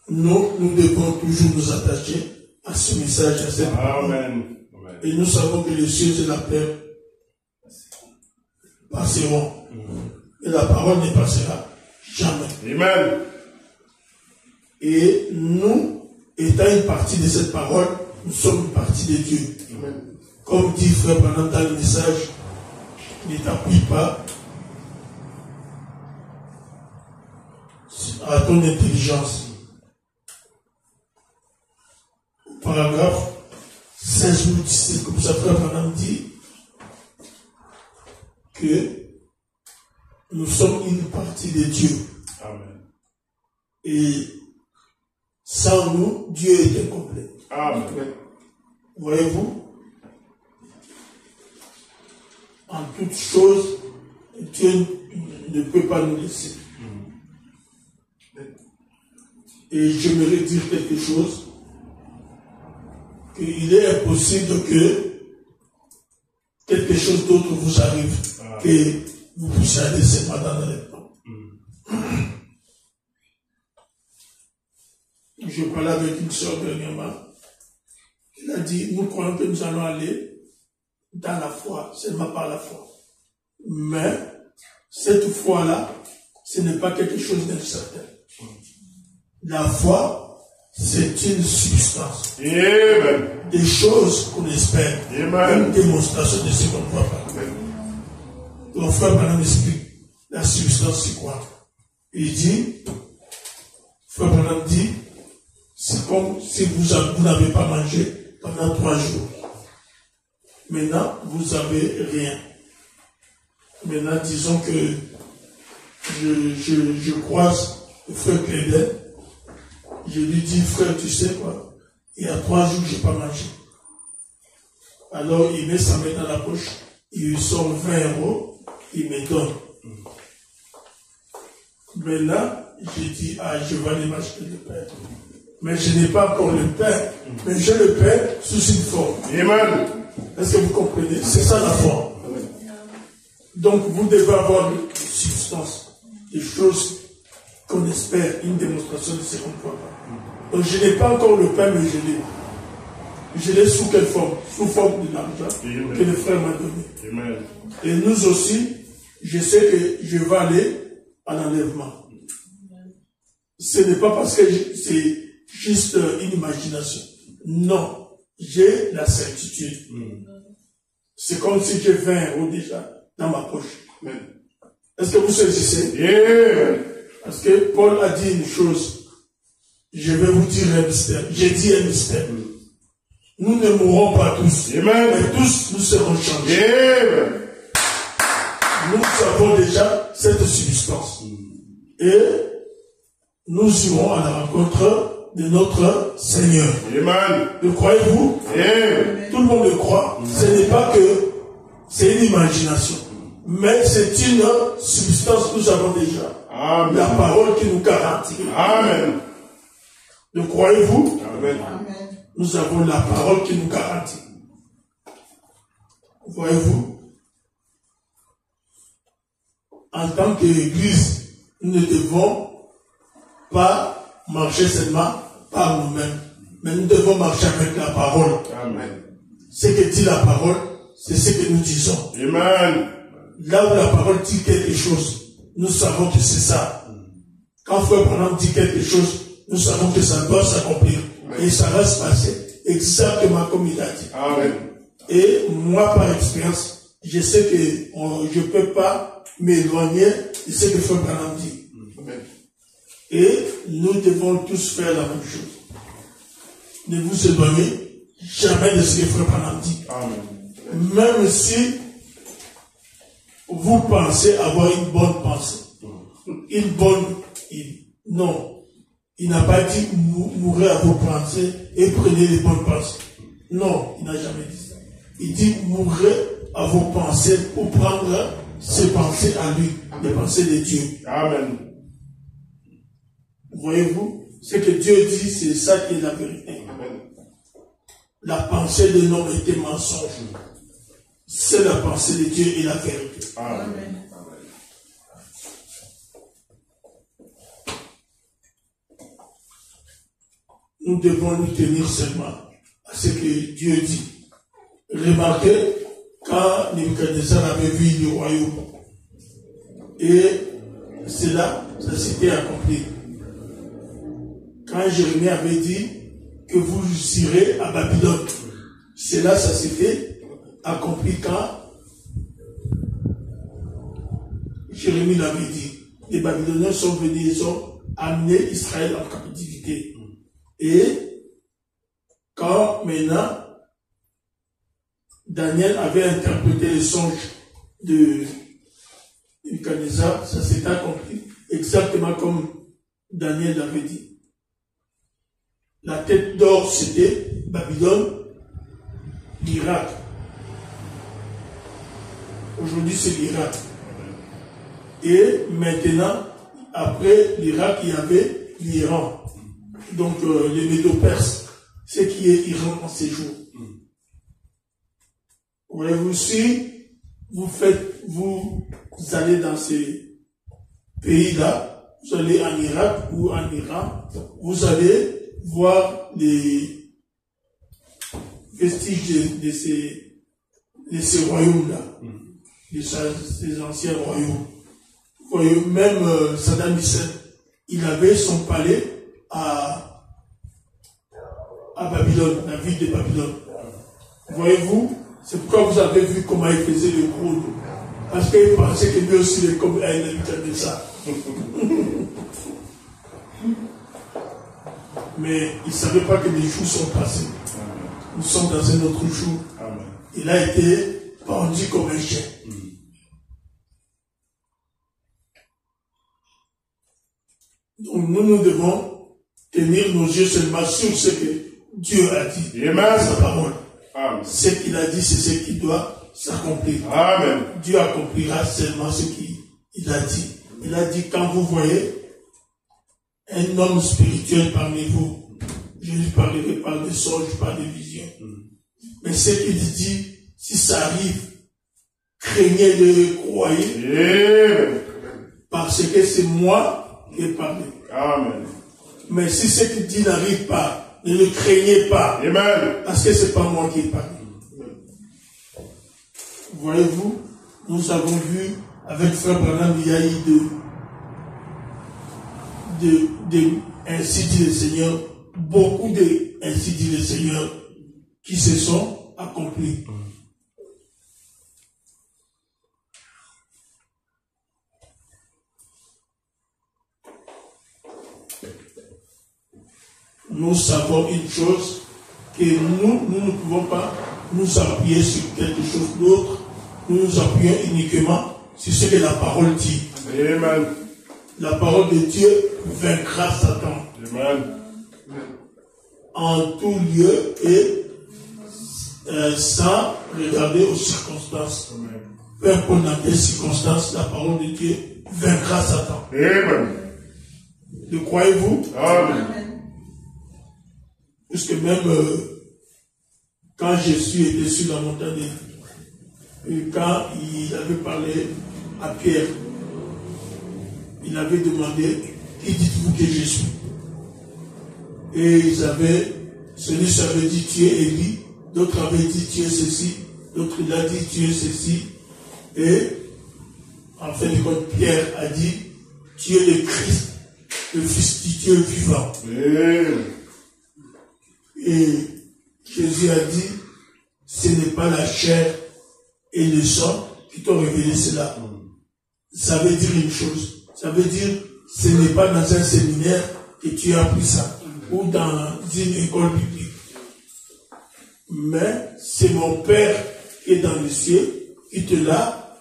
Nous devons toujours nous attacher à ce message, à cette parole. Et nous savons que les cieux et la terre passeront. Et la parole ne passera jamais.
Amen.
Et nous, étant une partie de cette parole, nous sommes une partie de Dieu. Amen. Comme dit Frère Branham dans le message, ne t'appuie pas à ton intelligence. Paragraphe 16 ou 17, comme ça, Frère Branham dit que nous sommes une partie de Dieu.
Amen.
Et sans nous, Dieu est incomplet.
Amen.
Voyez-vous, en toutes choses, Dieu ne peut pas nous laisser. Et j'aimerais dire quelque chose. Il est impossible que quelque chose d'autre vous arrive, que vous puissiez aller seulement dans le temps. Je parlais avec une soeur dernièrement. Elle a dit, nous croyons que nous allons aller dans la foi, seulement par la foi. Mais cette foi-là, ce n'est pas quelque chose d'incertain. La foi, c'est une substance.
Amen.
Des choses qu'on espère.
Amen.
Une démonstration de ce qu'on ne voit pas. Donc, Frère Branham explique la substance, c'est quoi? Il dit, Frère Branham dit, c'est comme si vous n'avez pas mangé pendant 3 jours. Maintenant, vous n'avez rien. Maintenant, disons que je croise le Frère Cléden. Je lui dis, frère, tu sais quoi? Il y a 3 jours que je n'ai pas mangé. Alors, il met sa main dans la poche, il sort 20 €, il me donne. Maintenant, j'ai dit, je vais aller m'acheter le pain. Mais je n'ai pas encore le pain, mais j'ai le pain sous une forme.
Amen.
Est-ce que vous comprenez? C'est ça la foi. Donc, vous devez avoir une substance, des choses qu'on espère, une démonstration de ce qu'on ne voit pas. Donc je n'ai pas encore le pain, mais je l'ai. Je l'ai sous quelle forme? Sous forme de l'argent que le frère m'a donné.
Amen.
Et nous aussi, je sais que je vais aller à l'enlèvement. Ce n'est pas parce que c'est juste une imagination. Non, j'ai la certitude. C'est comme si j'ai 20 € déjà dans ma poche. Est-ce que vous saisissez?
Yeah.
Parce que Paul a dit une chose. Je vais vous dire un mystère. J'ai dit un mystère. nous ne mourrons pas tous.
Amen.
Mais tous nous serons changés.
Amen.
Nous avons déjà cette substance. Et nous irons à la rencontre de notre Seigneur.
Amen.
Le croyez-vous?
Amen.
Tout le monde le croit. Ce n'est pas que c'est une imagination. Mais c'est une substance que nous avons déjà.
Amen.
La parole qui nous garantit.
Amen.
Le croyez-vous?
Amen.
Nous avons la parole qui nous garantit. Voyez-vous? En tant qu'Église, nous ne devons pas marcher seulement par nous-mêmes, mais nous devons marcher avec la parole.
Amen.
Ce que dit la parole, c'est ce que nous disons.
Amen.
Là où la parole dit quelque chose, nous savons que c'est ça. Quand Frère Branham dit quelque chose, nous savons que ça doit s'accomplir. Et ça va se passer exactement comme il a dit.
Amen.
Et moi, par expérience, je sais que je ne peux pas m'éloigner de ce que Frère Branham dit.
Amen.
Et nous devons tous faire la même chose. Ne vous éloignez jamais de ce que Frère Branham dit.
Amen.
Même si vous pensez avoir une bonne pensée, une bonne... Non. Il n'a pas dit mourrez à vos pensées et prenez les bonnes pensées. Non, il n'a jamais dit ça. Il dit mourrez à vos pensées pour prendre ses pensées à lui, les pensées de Dieu.
Amen.
Voyez-vous, ce que Dieu dit, c'est ça qui est la vérité.
Amen.
La pensée de l'homme était mensonge. C'est la pensée de Dieu et la vérité.
Amen.
Nous devons nous tenir seulement à ce que Dieu dit. Remarquez, quand Nebuchadnezzar avait vu le royaume, et cela, ça s'était accompli. Quand Jérémie avait dit que vous irez à Babylone, cela, ça s'était accompli quand Jérémie l'avait dit. Les Babyloniens sont venus, ils ont amené Israël en captivité. Et quand maintenant Daniel avait interprété les songes de Nebuchadnezzar, ça s'est accompli exactement comme Daniel l'avait dit. La tête d'or, c'était Babylone, l'Irak. Aujourd'hui, c'est l'Irak. Et maintenant, après l'Irak, il y avait l'Iran. Donc, les Médo-Perses, ce qui est Iran en ces jours. Voyez-vous, si vous allez dans ces pays-là, vous allez en Irak ou en Iran, vous allez voir les vestiges de ces royaumes-là, de ces anciens royaumes. Vous voyez, même Saddam Hussein, il avait son palais à Babylone, la ville de Babylone. Voyez-vous, c'est pourquoi vous avez vu comment il faisait le gros. Parce qu'il pensait que lui aussi, il est comme un habitant de ça. Mais il ne savait pas que les jours sont passés. Nous sommes dans un autre jour. Il a été pendu comme un chien. Donc nous devons tenir nos yeux seulement sur ce que Dieu a dit.
Amen.
Sa parole.
Amen.
Ce qu'il a dit, c'est ce qui doit s'accomplir.
Amen.
Dieu accomplira seulement ce qu'il a dit. Il a dit, quand vous voyez un homme spirituel parmi vous, je ne lui parlerai pas de songes, pas de visions. Mais ce qu'il dit, si ça arrive, craignez de le croire. Parce que c'est moi qui ai parlé.
Amen.
Mais si ce qu'il dit n'arrive pas, ne le craignez pas.
Amen. Parce
que c'est pas moi qui ai parlé. Voyez-vous, nous avons vu avec Frère Branham, il y a eu ainsi dit le Seigneur, beaucoup de ainsi dit le Seigneur qui se sont accomplis. Nous savons une chose, que nous ne pouvons pas nous appuyer sur quelque chose d'autre. Nous nous appuyons uniquement sur ce que la parole dit.
Amen.
La parole de Dieu vaincra Satan.
Amen.
En tout lieu et sans regarder aux circonstances.
Amen.
Peu importe dans quelles circonstances, la parole de Dieu vaincra Satan.
Amen.
Le croyez-vous?
Amen.
Puisque même quand Jésus était sur la montagne, et quand il avait parlé à Pierre, il avait demandé, qui dites-vous que je suis? Et celui-ci avait dit, tu es Élie, d'autres avaient dit, tu es ceci, d'autres il a dit, tu es ceci. Et en fin de compte, Pierre a dit, tu es le Christ, le Fils du Dieu vivant.
Amen.
Et Jésus a dit, ce n'est pas la chair et le sang qui t'ont révélé cela. Ça veut dire une chose. Ça veut dire, ce n'est pas dans un séminaire que tu as appris ça, ou dans une école biblique. Mais c'est mon Père qui est dans le ciel qui te l'a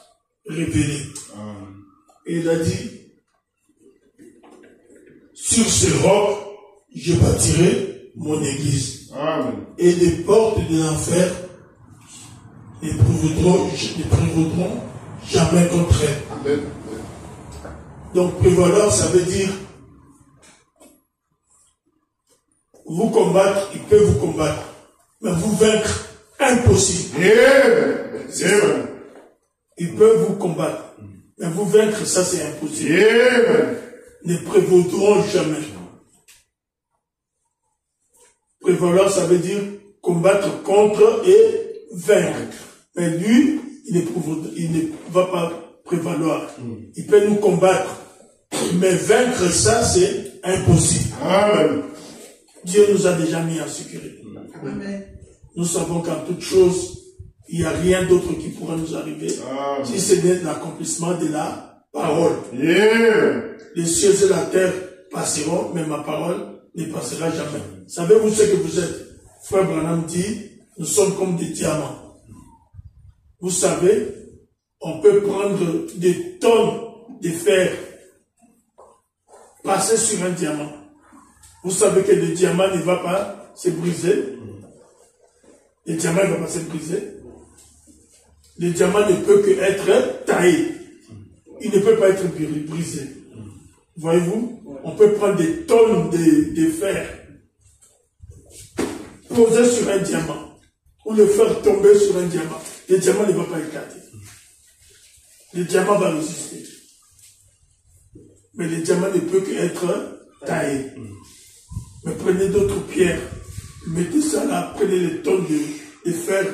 révélé. Et il a dit, sur ce roc, je bâtirai mon église.
Amen.
Et les portes de l'enfer ne prévaudront jamais contre elle.
Amen.
Donc prévaloir, ça veut dire vous combattre, il peut vous combattre, mais vous vaincre, impossible.
Amen.
Il peut vous combattre, mais vous vaincre, ça c'est impossible.
Amen.
Ne prévaudront jamais. Prévaloir, ça veut dire combattre contre et vaincre. Mais lui, il ne va pas prévaloir. Il peut nous combattre. Mais vaincre ça, c'est impossible.
Amen.
Dieu nous a déjà mis en sécurité.
Amen.
Nous savons qu'en toute chose, il n'y a rien d'autre qui pourra nous arriver.
Amen.
Si ce n'est l'accomplissement de la parole.
Yeah.
Les cieux et la terre passeront, mais ma parole ne passera jamais. Savez-vous ce que vous êtes? Frère Branham dit, nous sommes comme des diamants. Vous savez, on peut prendre des tonnes de fer, passer sur un diamant. Vous savez que le diamant ne va pas se briser. Le diamant ne va pas se briser. Le diamant ne peut que être taillé. Il ne peut pas être brisé. Voyez-vous, on peut prendre des tonnes de fer, poser sur un diamant, ou le faire tomber sur un diamant. Le diamant ne va pas éclater. Le diamant va résister. Mais le diamant ne peut qu'être taillé. Mais prenez d'autres pierres, mettez ça là, prenez les tonnes de fer,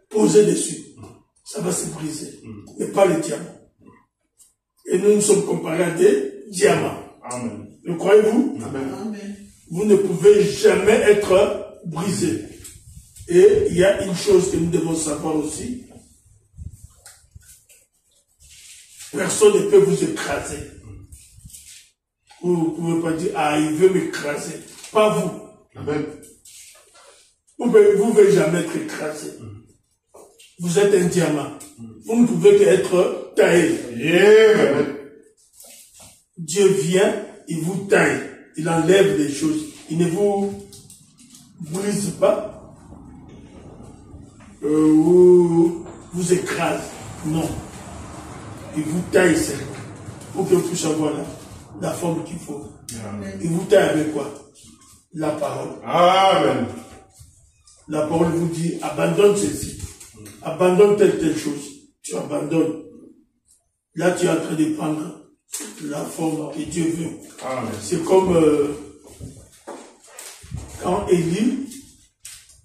posez dessus. Ça va se briser. Mais pas le diamant. Et nous sommes comparés à des diamants.
Amen.
Le croyez-vous?
Amen.
Amen.
Vous ne pouvez jamais être brisé. Et il y a une chose que nous devons savoir aussi. Personne ne peut vous écraser. Vous ne pouvez pas dire, ah, il veut m'écraser. Pas vous.
Amen.
Vous ne pouvez jamais être écrasé. Vous êtes un diamant. Vous ne pouvez qu'être taillé.
Yeah.
Dieu vient, il vous taille. Il enlève les choses. Il ne vous brise pas. Ou vous écrase. Non. Il vous taille seulement. Pour que vous puissiez avoir la forme qu'il faut.
Amen.
Il vous taille avec quoi? La parole.
Amen.
La parole vous dit, abandonne ceci. Abandonne telle chose. Tu abandonnes. Là, tu es en train de prendre la forme que Dieu veut.
Amen.
C'est comme quand Élie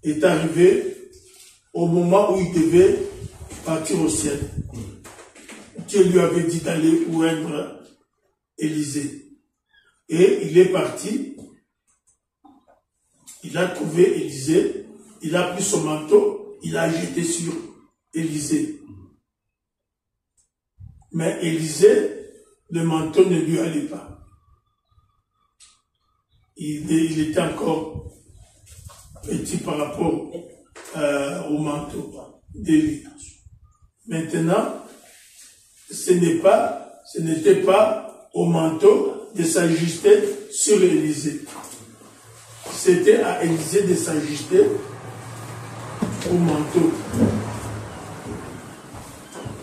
est arrivé au moment où il devait partir au ciel. Dieu lui avait dit d'aller oindre Élisée. Et il est parti. Il a trouvé Élisée. Il a pris son manteau. Il a jeté sur Élisée. Mais Élisée, le manteau ne lui allait pas. Il était encore petit par rapport au manteau d'Élie. Maintenant, ce n'était pas au manteau de s'ajuster sur Élisée. C'était à Élisée de s'ajuster au manteau.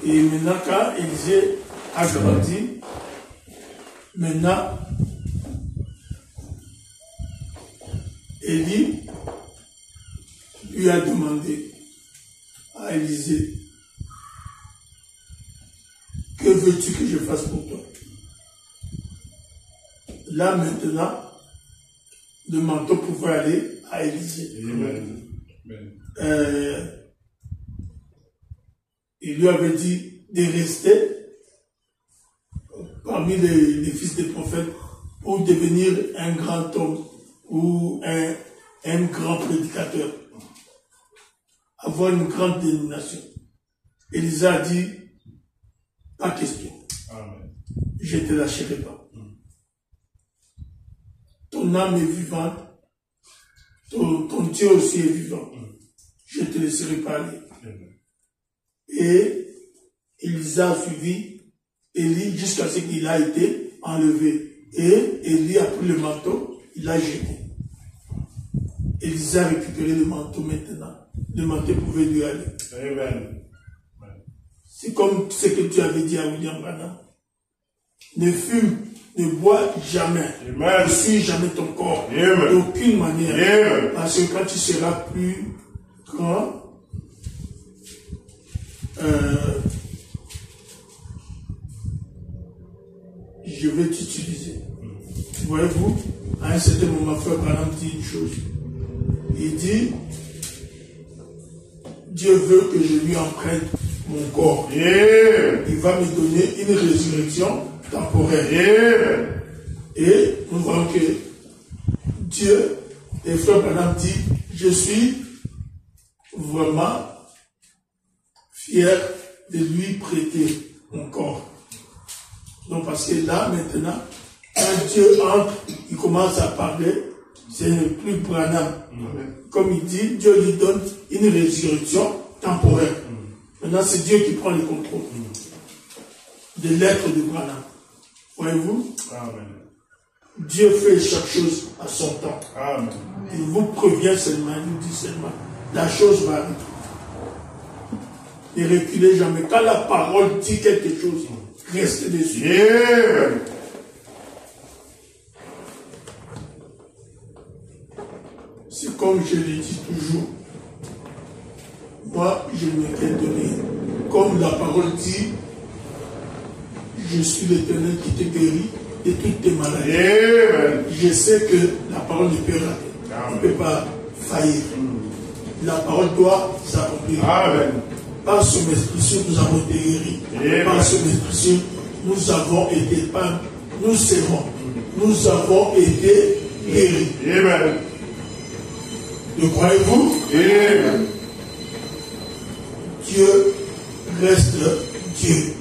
Et maintenant, quand Élisée a grandi, maintenant, Élie lui a demandé à Élisée, que veux-tu que je fasse pour toi? Là maintenant, le manteau pouvait aller à Élisée. Il lui avait dit de rester parmi les fils des prophètes pour devenir un grand homme ou un grand prédicateur, avoir une grande dénomination. Élisée a dit, pas question. Amen. Je ne te lâcherai pas. Ton âme est vivante, ton Dieu aussi est vivant. Je ne te laisserai pas aller. Et Élisée a suivi Élie jusqu'à ce qu'il a été enlevé. Et Élie a pris le manteau, il l'a jeté. Élisée a récupéré le manteau maintenant. Le manteau pouvait lui aller. Amen. C'est comme ce que tu avais dit à William Branham. Ne fume, ne bois jamais. Amen. Ne suis jamais ton corps. D'aucune manière. Amen. Parce que quand tu seras plus grand, je vais t'utiliser. Voyez-vous, à un certain moment, Frère Branham dit une chose. Il dit, Dieu veut que je lui emprunte mon corps. Il va me donner une résurrection temporaire. Et nous voyons que Dieu, et Frère Branham dit, je suis vraiment fier de lui prêter mon corps. Donc parce que là, maintenant, quand Dieu entre, il commence à parler, c'est plus Branham. Comme il dit, Dieu lui donne une résurrection temporaire. Maintenant, c'est Dieu qui prend le contrôle de l'être de Branham. Voyez-vous? Dieu fait chaque chose à son temps. Amen. Il vous prévient seulement, il nous dit seulement, la chose va arriver. Ne reculez jamais. Quand la parole dit quelque chose, restez dessus. C'est comme je le dis toujours. Moi, je ne m'inquiète de rien. Comme la parole dit, je suis l'Éternel qui te guérit de toutes tes maladies. Je sais que la parole ne peut rater. Ne peut pas faillir. La parole doit s'accomplir. Par son esprit sûr, nous avons été guéris. Par son esprit sûr, nous avons été peints. Nous serons. Nous avons été guéris. Le croyez-vous? Dieu reste Dieu.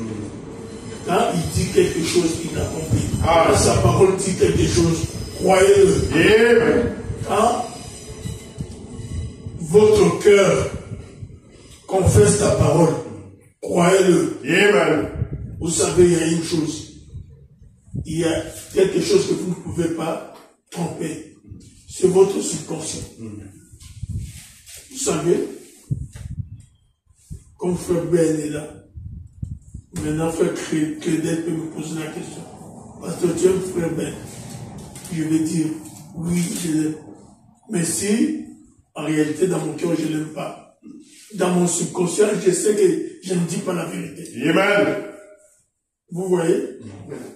Quand il dit quelque chose, il accomplit. Quand sa parole dit quelque chose, croyez-le. Quand votre cœur confesse la parole, croyez-le. Vous savez, il y a une chose. Il y a quelque chose que vous ne pouvez pas tromper. C'est votre subconscient. Vous savez, comme Frère Ben est là, maintenant Frère Crédel peut me poser la question. Pasteur, tu aimes Frère Ben? Je vais dire, oui, je l'aime. Mais si, en réalité, dans mon cœur, je ne l'aime pas, dans mon subconscient, je sais que je ne dis pas la vérité. Amen. Vous voyez?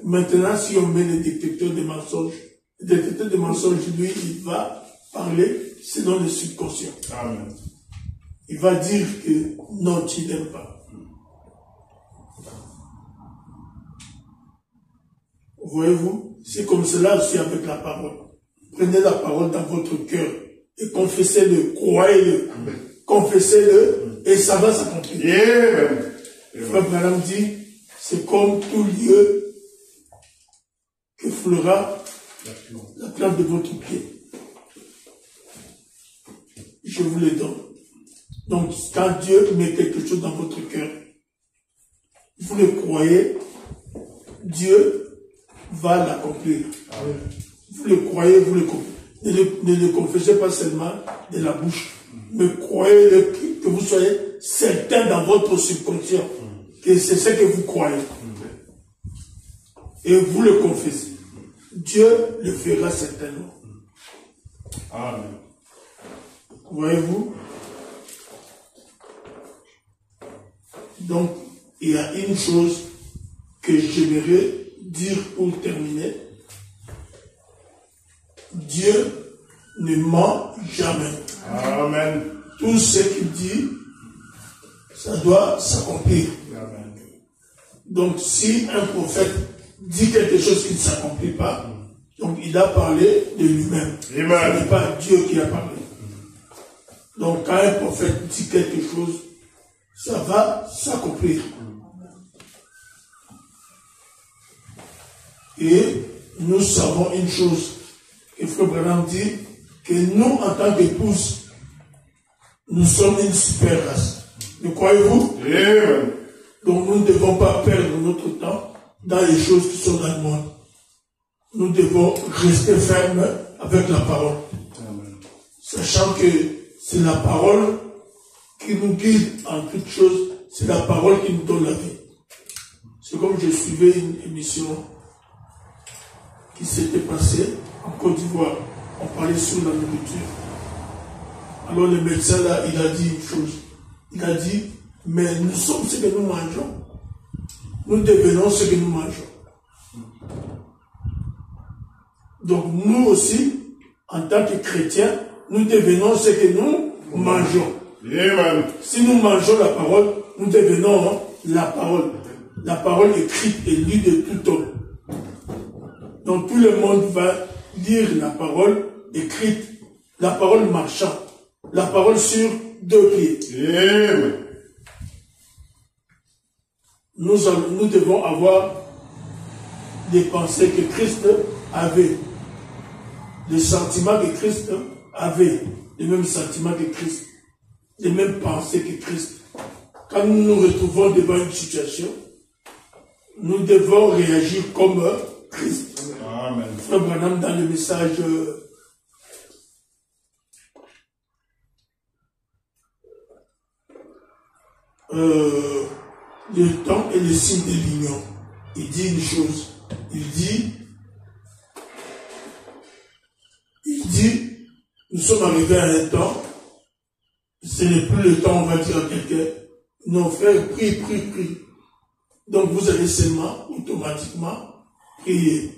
Maintenant, si on met le détecteur de mensonges, le détecteur de mensonges, lui, il va parler selon le subconscient. Amen. Il va dire que non, tu n'aimes pas. Voyez-vous? C'est comme cela aussi avec la parole. Prenez la parole dans votre cœur et confessez-le, croyez-le. Confessez-le et ça va s'accomplir. Frère Branham dit, c'est comme tout lieu que fleura la plante de votre pied. je vous le donne. Donc, quand Dieu met quelque chose dans votre cœur, vous le croyez, Dieu va l'accomplir. Vous le croyez, vous le comprenez. Ne le confessez pas seulement de la bouche, mais croyez que vous soyez certain dans votre subconscient que c'est ce que vous croyez. Et vous le confessez. Dieu le fera certainement.
Amen.
Voyez-vous? Donc, il y a une chose que j'aimerais dire pour terminer. Dieu ne ment jamais.
Amen.
Tout ce qu'il dit, ça doit s'accomplir. Donc, si un prophète dit quelque chose qui ne s'accomplit pas, donc il a parlé de lui-même. Ce n'est pas Dieu qui a parlé. Donc, quand un prophète dit quelque chose, ça va s'accomplir. Et nous savons une chose, que Frère Branham dit, que nous, en tant qu'épouses, nous sommes une super race. Le croyez-vous?
Amen.
Donc nous ne devons pas perdre notre temps dans les choses qui sont dans le monde. Nous devons rester fermes avec la parole.
Amen.
Sachant que c'est la parole qui nous guide en toutes choses, c'est la parole qui nous donne la vie. C'est comme je suivais une émission qui s'était passée en Côte d'Ivoire. On parlait sur la nourriture. Alors le médecin là, il a dit une chose. Il a dit, mais nous sommes ce que nous mangeons. Nous devenons ce que nous mangeons. Donc nous aussi, en tant que chrétiens, nous devenons ce que nous mangeons.
Amen.
Si nous mangeons la parole, nous devenons la parole. La parole écrite et lue de tout homme. Donc tout le monde va lire la parole écrite, la parole marchant, la parole sur deux pieds.
Amen.
Nous devons avoir des pensées que Christ avait, les sentiments que Christ avait, les mêmes sentiments que Christ, les mêmes pensées que Christ. Quand nous nous retrouvons devant une situation, nous devons réagir comme Christ.
Amen.
Frère Branham, dans le message le temps et le signe de l'union, il dit une chose. Il dit, nous sommes arrivés à un temps, ce n'est plus le temps, on va dire à quelqu'un, non frère, prie. Donc vous allez seulement, automatiquement, prier.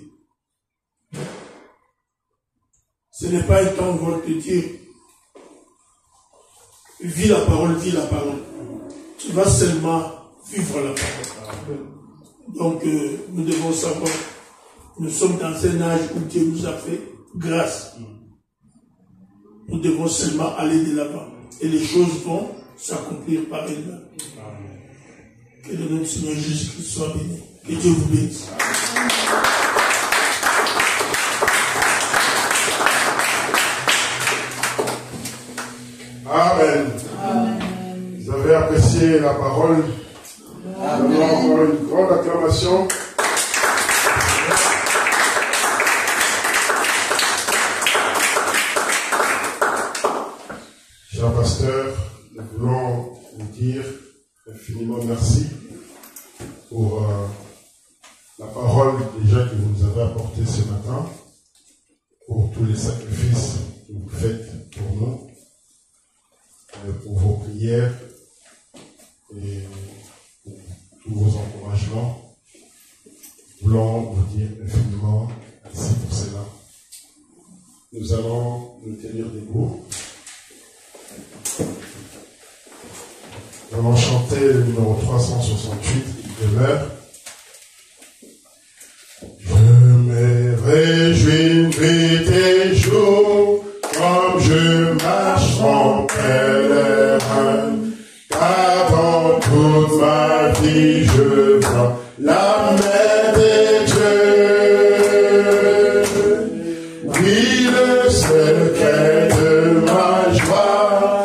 Ce n'est pas un temps où on va te dire, vis la parole. Tu vas seulement vivre la parole. Donc nous devons savoir, nous sommes dans un âge où Dieu nous a fait grâce. Nous devons seulement aller de l'avant. Et les choses vont s'accomplir par elles-mêmes. Que le nom du Seigneur Jésus-Christ soit béni. Que Dieu vous bénisse.
Amen. Vous avez apprécié la parole. Nous avons une grande acclamation. Cher pasteur, nous voulons vous dire infiniment merci pour la parole déjà que vous nous avez apportée ce matin, pour tous les sacrifices que vous faites pour nous, pour vos prières et pour tous vos encouragements. Nous voulons vous dire infiniment merci pour cela. Nous allons nous tenir debout. Nous allons chanter le numéro 368, il demeure. Je me réjouis nuit et jour, comme je marche en pèlerin, car dans toute ma vie je vois la main de Dieu. Oui, le secret de ma joie,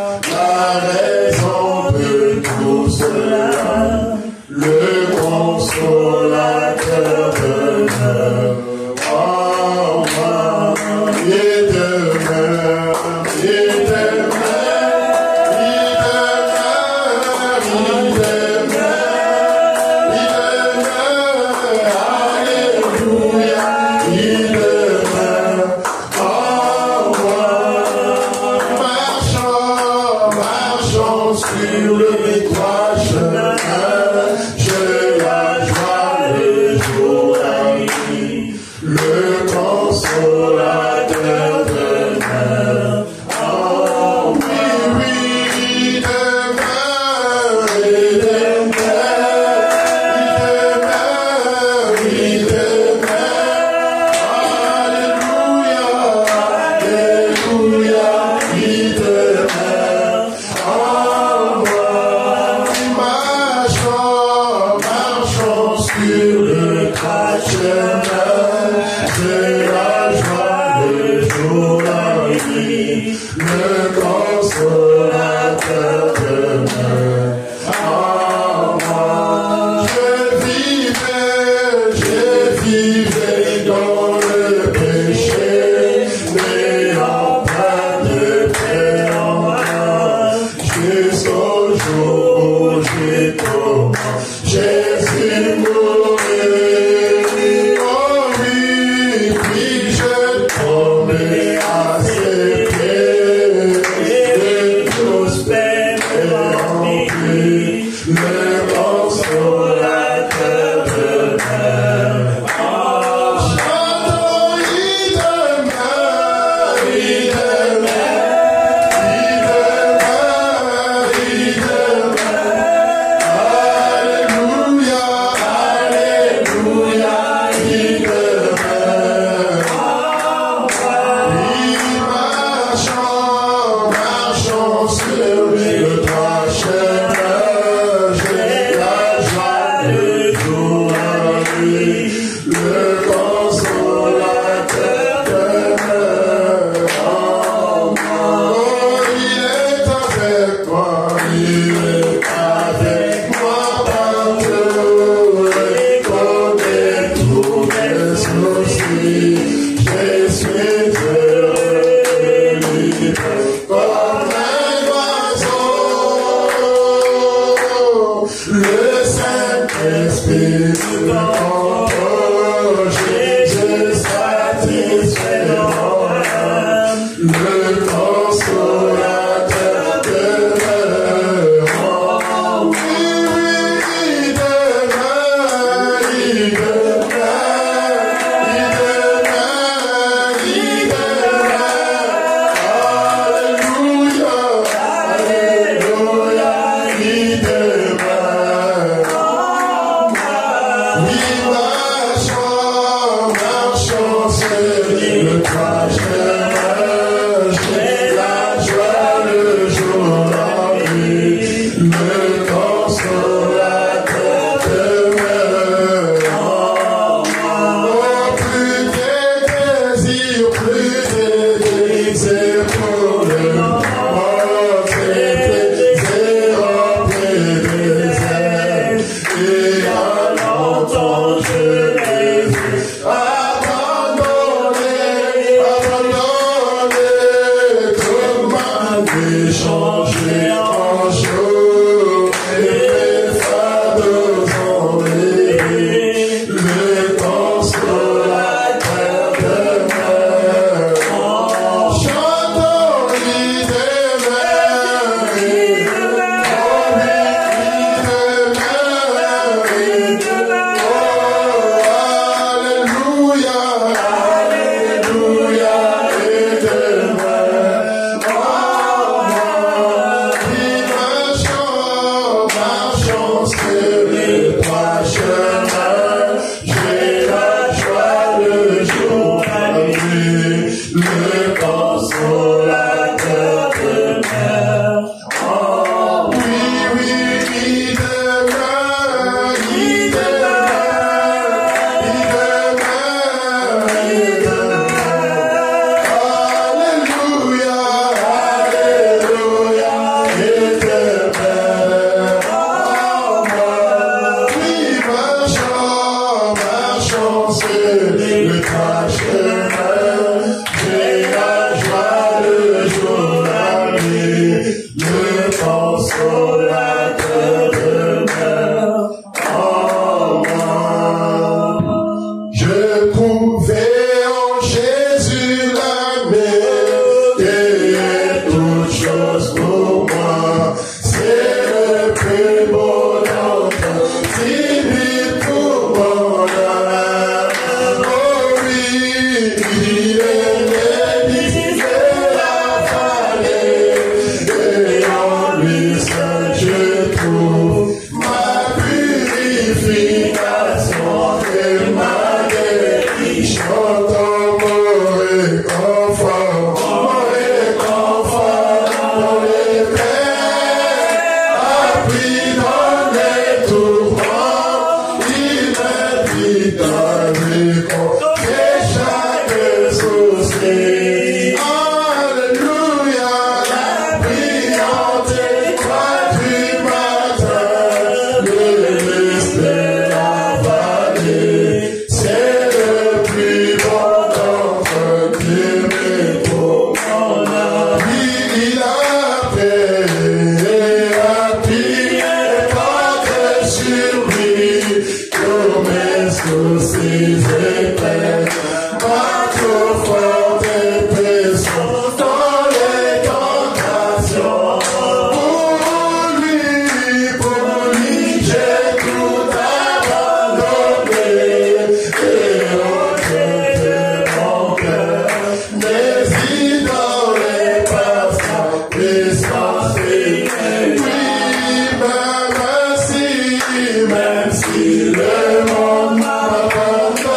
We soucis et peines, ma trop forte puissance dans les tentations. Pour lui, j'ai tout abandonné et rejeté mon cœur. N'hésite pas sa puissance. Même si le monde m'abandonne,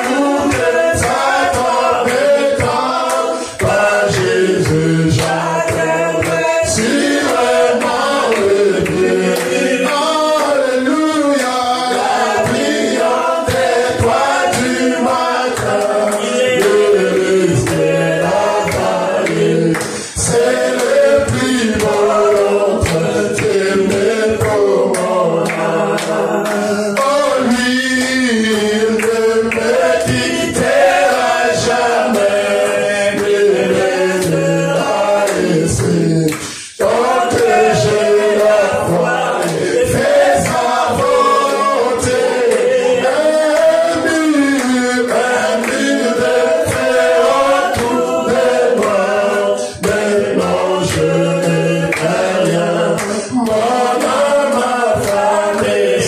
nous ne s'attendons pas Jésus, j'attendrai sûrement le Dieu. Alléluia, la brillante étoile du matin, le reste la vallée, c'est le plus beau d'entre mes pauvres. Oh, lui, il ne me quittera jamais, ne laissera laisser. Tant que j'ai la foi et fais sa volonté, un mur de fer autour de moi. Maintenant je n'ai plus rien, mon âme affamée.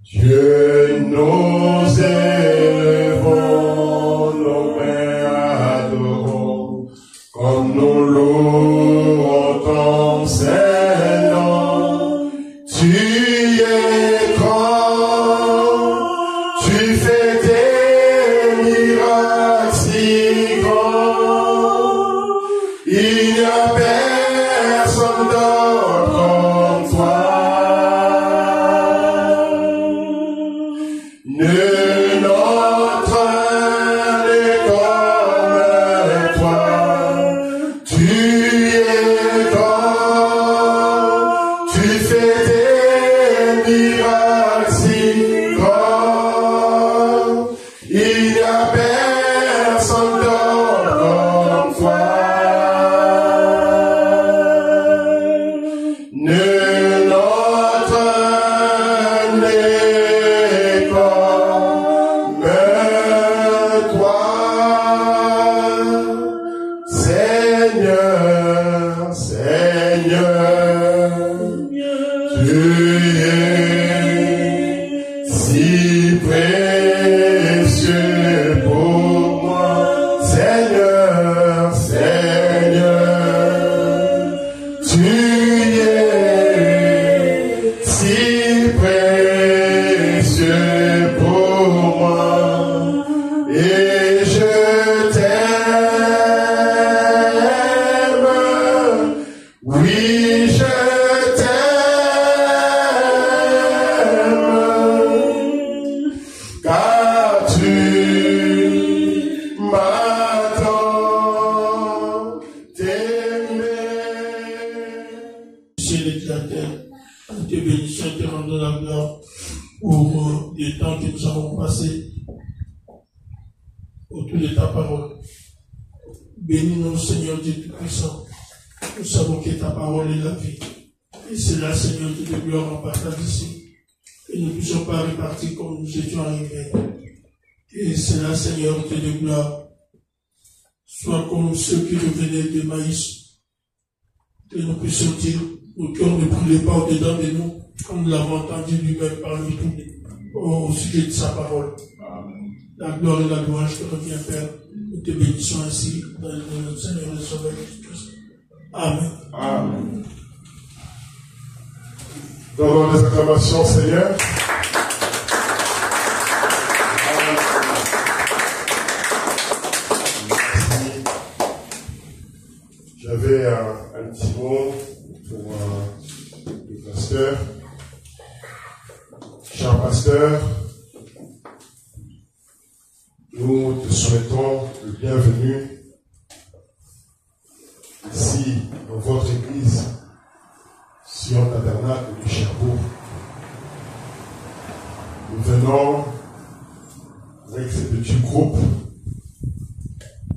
Dieu, nous élevons
donne la gloire pour les temps que nous avons passés autour de ta parole. Bénis-nous, Seigneur Dieu Tout-Puissant. Nous savons que ta parole est la vie. Et c'est là, Seigneur Dieu de gloire, en partage ici. Et nous ne puissions pas repartir comme nous étions arrivés. Et c'est là, Seigneur Dieu de gloire, soit comme ceux qui revenaient de maïs. Que nous puissions dire, nos cœurs ne brûlaient pas au-dedans de nous, comme nous l'avons entendu lui-même parler au sujet de sa parole. La gloire et la louange te revient, Père. Nous te bénissons ainsi dans le nom de notre Seigneur et Sauveur Jésus-Christ. Amen.
Amen. Donnons des acclamations, Seigneur. Merci. J'avais un petit mot pour le pasteur. Cher pasteur, nous te souhaitons le bienvenu ici dans votre église, Sion Tabernacle du Cherbourg. Nous venons avec ce petit groupe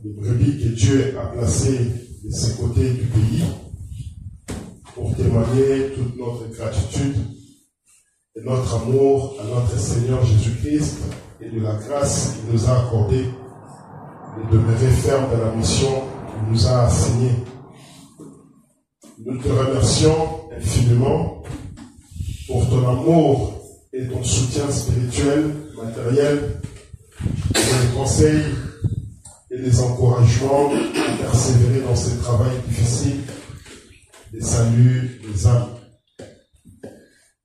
de brebis que Dieu a placé de ces côtés du pays pour témoigner toute notre gratitude et notre amour à notre Seigneur Jésus-Christ et de la grâce qu'il nous a accordée de demeurer ferme dans la mission qu'il nous a assignée. Nous te remercions infiniment pour ton amour et ton soutien spirituel, matériel, pour les conseils et les encouragements de persévérer dans ce travail difficile des saluts des âmes.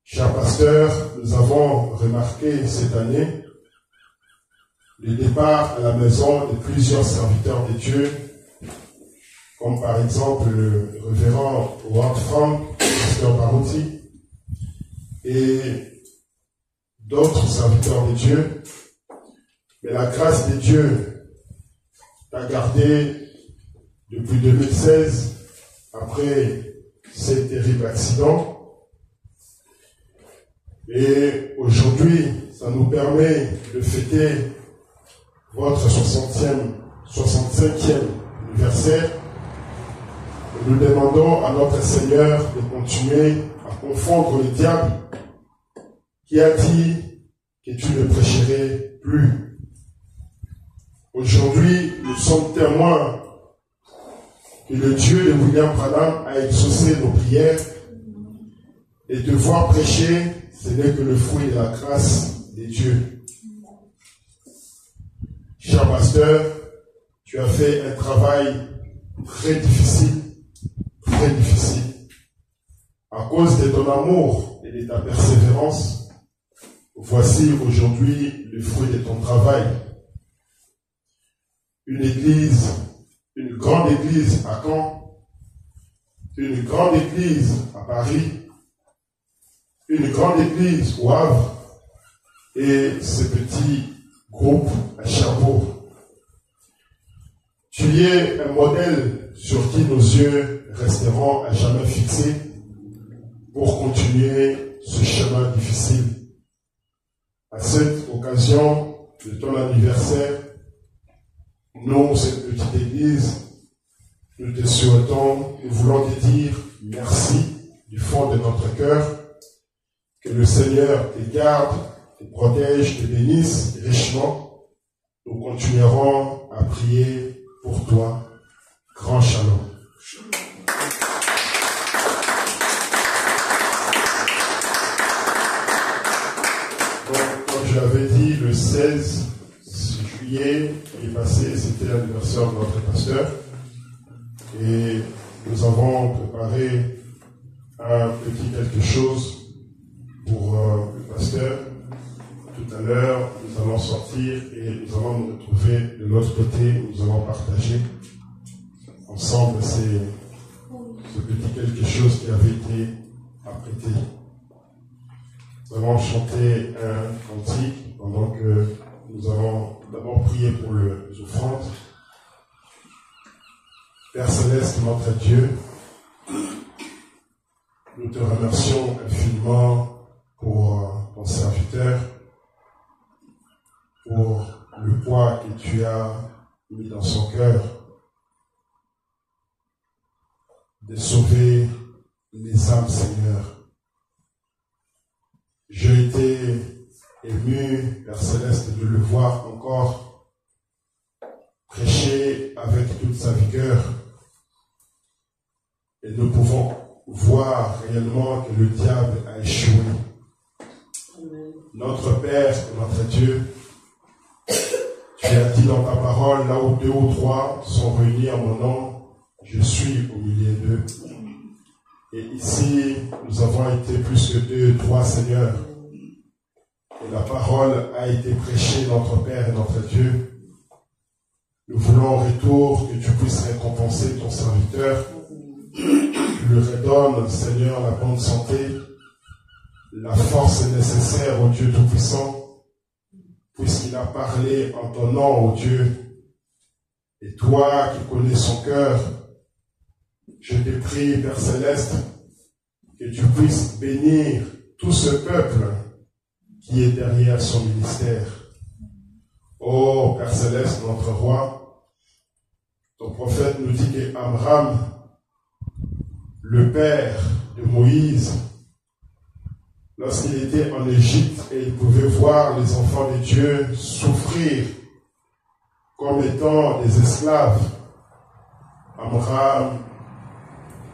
Cher pasteur, nous avons remarqué cette année le départ à la maison de plusieurs serviteurs de Dieu, comme par exemple le révérend Howard Frank, pasteur Barouti, et d'autres serviteurs de Dieu. Mais la grâce de Dieu t'a gardé depuis 2016, après ces terribles accidents. Et aujourd'hui, ça nous permet de fêter votre 65e anniversaire. Et nous demandons à notre Seigneur de continuer à confondre le diable qui a dit que tu ne prêcherais plus. Aujourd'hui, nous sommes témoins que le Dieu de William Branham a exaucé nos prières et devoir prêcher, ce n'est que le fruit de la grâce de Dieu. Cher pasteur, tu as fait un travail très difficile. À cause de ton amour et de ta persévérance, voici aujourd'hui le fruit de ton travail. Une grande église à Caen, une grande église à Paris, une grande église au Havre et ce petit groupe à Cherbourg. Tu es un modèle sur qui nos yeux resteront à jamais fixés pour continuer ce chemin difficile. À cette occasion de ton anniversaire, nous, cette petite église, nous te souhaitons, nous voulons te dire merci du fond de notre cœur. Que le Seigneur te garde, te protège, te bénisse richement. Nous continuerons à prier pour toi. Grand shalom. Donc, comme je l'avais dit, le 16 juillet qui est passé, c'était l'anniversaire de notre pasteur. Et nous avons préparé un petit quelque chose pour le pasteur. Tout à l'heure, nous allons sortir et nous allons nous retrouver de l'autre côté. Nous allons partager ensemble ce petit quelque chose qui avait été apprêté. Nous allons chanter un cantique pendant que nous allons d'abord prier pour les offrandes. Père Céleste, notre Dieu, nous te remercions infiniment pour ton serviteur, pour le poids que tu as mis dans son cœur de sauver les âmes, Seigneur. J'ai été ému, Père Céleste, de le voir encore prêcher avec toute sa vigueur. Et nous pouvons voir réellement que le diable a échoué. Amen. Notre Père, notre Dieu, tu as dit dans ta parole, là où 2 ou 3 sont réunis en mon nom, je suis au milieu d'eux. Et ici, nous avons été plus que 2, 3, Seigneur. Et la parole a été prêchée, notre Père et notre Dieu. Nous voulons en retour que tu puisses récompenser ton serviteur. Tu lui redonnes, Seigneur, la bonne santé, la force nécessaire au Dieu Tout-Puissant, puisqu'il a parlé en ton nom, ô Dieu. Et toi qui connais son cœur, je te prie, Père Céleste, que tu puisses bénir tout ce peuple qui est derrière son ministère. Ô Père Céleste, notre roi, ton prophète nous dit que Abraham, le père de Moïse, lorsqu'il était en Égypte et il pouvait voir les enfants de Dieu souffrir comme étant des esclaves, Abraham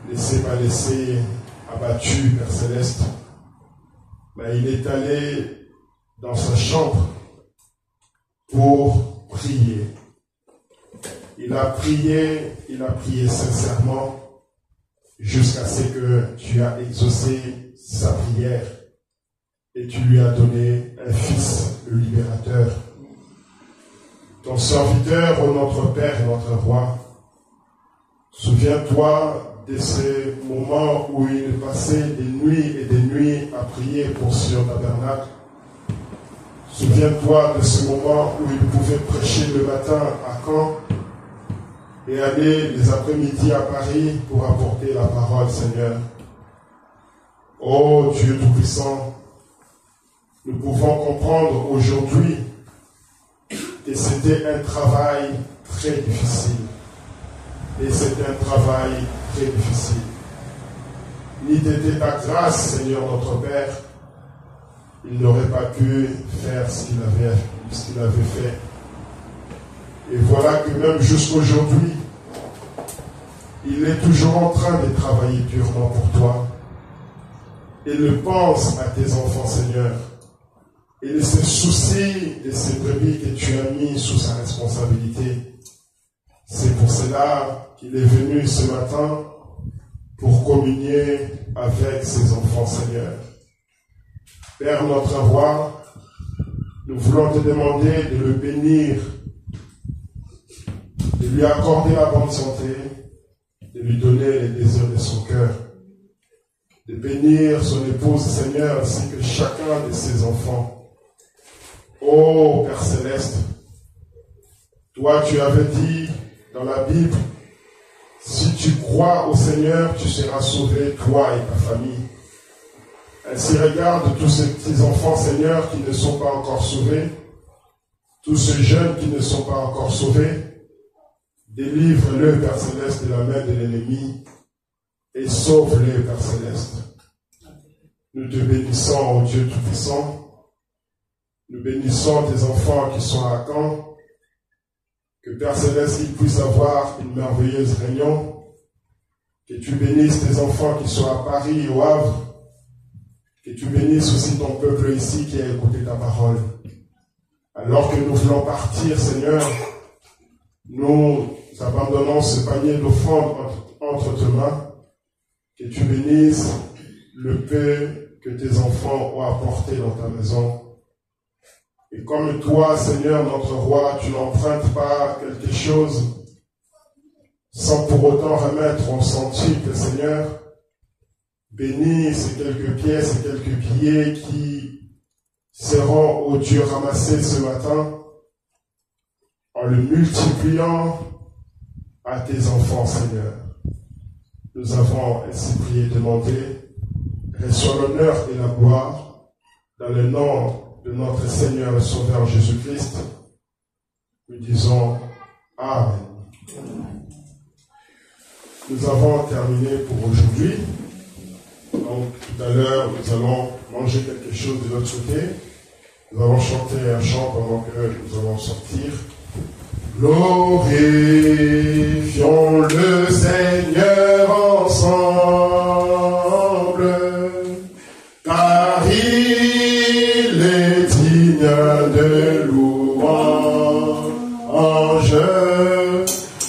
ne s'est pas laissé abattu, Père Céleste, mais il est allé dans sa chambre pour prier. Il a prié sincèrement jusqu'à ce que tu as exaucé sa prière et tu lui as donné un fils, le libérateur. Ton serviteur, ô notre Père et notre Roi, souviens-toi de ces moments où il passait des nuits et des nuits à prier pour Sion Tabernacle. Souviens-toi de ce moment où il pouvait prêcher le matin à Caen et aller les après-midi à Paris pour apporter la parole, Seigneur. Ô Dieu Tout-Puissant, nous pouvons comprendre aujourd'hui que c'était un travail très difficile. Et c'était un travail très difficile. Ni t'était ta grâce, Seigneur notre Père, il n'aurait pas pu faire ce qu'il avait fait. Et voilà que même jusqu'aujourd'hui, il est toujours en train de travailler durement pour toi. Il pense à tes enfants, Seigneur. Il se soucie de ces brebis que tu as mis sous sa responsabilité. C'est pour cela qu'il est venu ce matin pour communier avec ses enfants, Seigneur. Père notre roi, nous voulons te demander de le bénir, de lui accorder la bonne santé, de lui donner les désirs de son cœur, de bénir son épouse, Seigneur, ainsi que chacun de ses enfants. Ô Père Céleste, toi tu avais dit dans la Bible, si tu crois au Seigneur, tu seras sauvé, toi et ta famille. Ainsi regarde tous ces petits enfants, Seigneur, qui ne sont pas encore sauvés, tous ces jeunes qui ne sont pas encore sauvés. Délivre-le, Père Céleste, de la main de l'ennemi et sauve-le, Père Céleste. Nous te bénissons, ô Dieu Tout-Puissant. Nous bénissons tes enfants qui sont à Caen. Que Père Céleste, ils puissent avoir une merveilleuse réunion. Que tu bénisses tes enfants qui sont à Paris et au Havre. Que tu bénisses aussi ton peuple ici qui a écouté ta parole. Alors que nous voulons partir, Seigneur, nous abandonnons ce panier d'offrandes entre tes mains. Que tu bénisses le peu que tes enfants ont apporté dans ta maison. Et comme toi, Seigneur, notre roi, tu n'empruntes pas quelque chose sans pour autant remettre en centuple, Seigneur, bénis ces quelques pièces et quelques billets qui seront, ô Dieu, ramassés ce matin en le multipliant à tes enfants, Seigneur. Nous avons ainsi prié et demandé, reçois l'honneur et la gloire Dans le nom de notre Seigneur et Sauveur Jésus-Christ, nous disons Amen. Nous avons terminé pour aujourd'hui. Donc tout à l'heure, nous allons manger quelque chose de l'autre côté. Nous allons chanter un chant pendant que nous allons sortir. Glorifions le Seigneur ensemble, car il est digne de louange.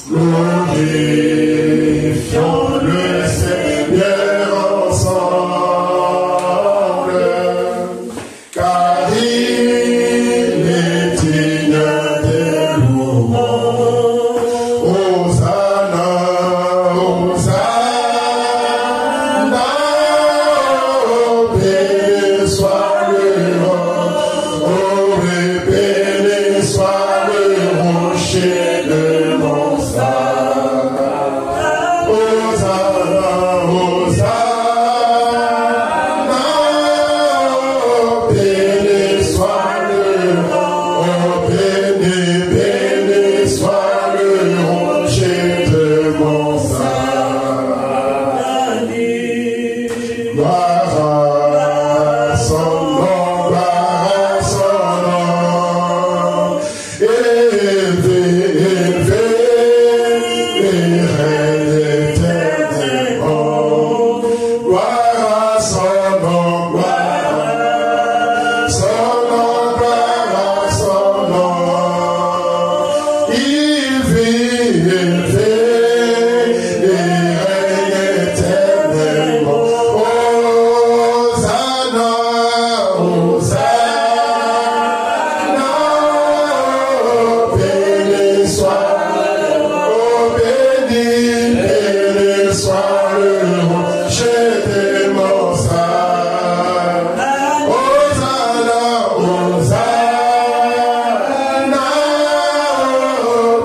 Glorifions le Seigneur ensemble, car il est digne de louange. Hosanna, Hosanna, béni soit le roi, oh béni soit le rocher de mon salut. Hosanna, Hosanna, béni soit le roi, oh béni soit le rocher de mon salut. Gloire à son nom, gloire à son nom. Élevé, élevé, et règne éternellement. Gloire à son nom, gloire à son nom, gloire à son nom. Il vit, élevé, et règne éternellement. Hosanna, Hosanna, béni soit, oh béni soit le rocher de mon salut. Hosanna, Hosanna,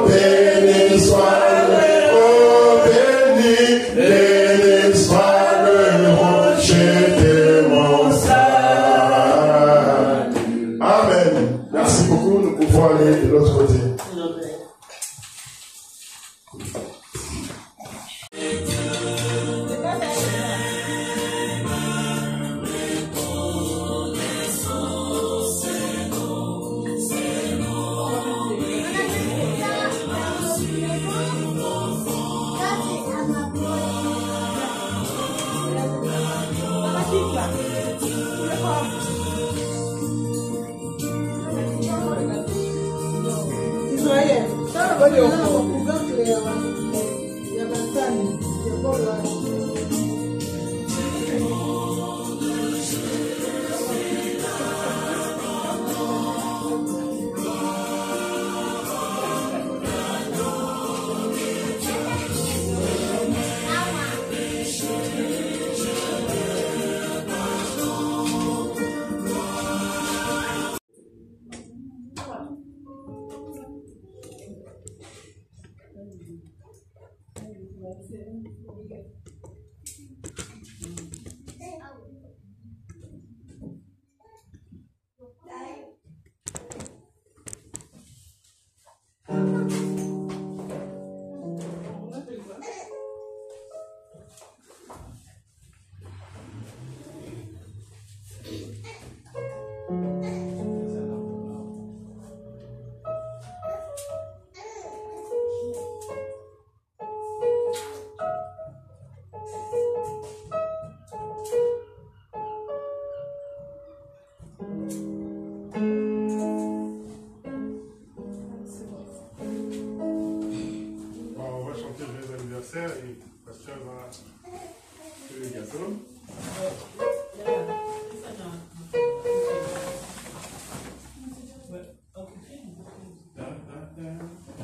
béni soit le, oh béni soit le rocher de mon salut. Amen. Merci beaucoup. Nous pouvons aller de l'autre côté.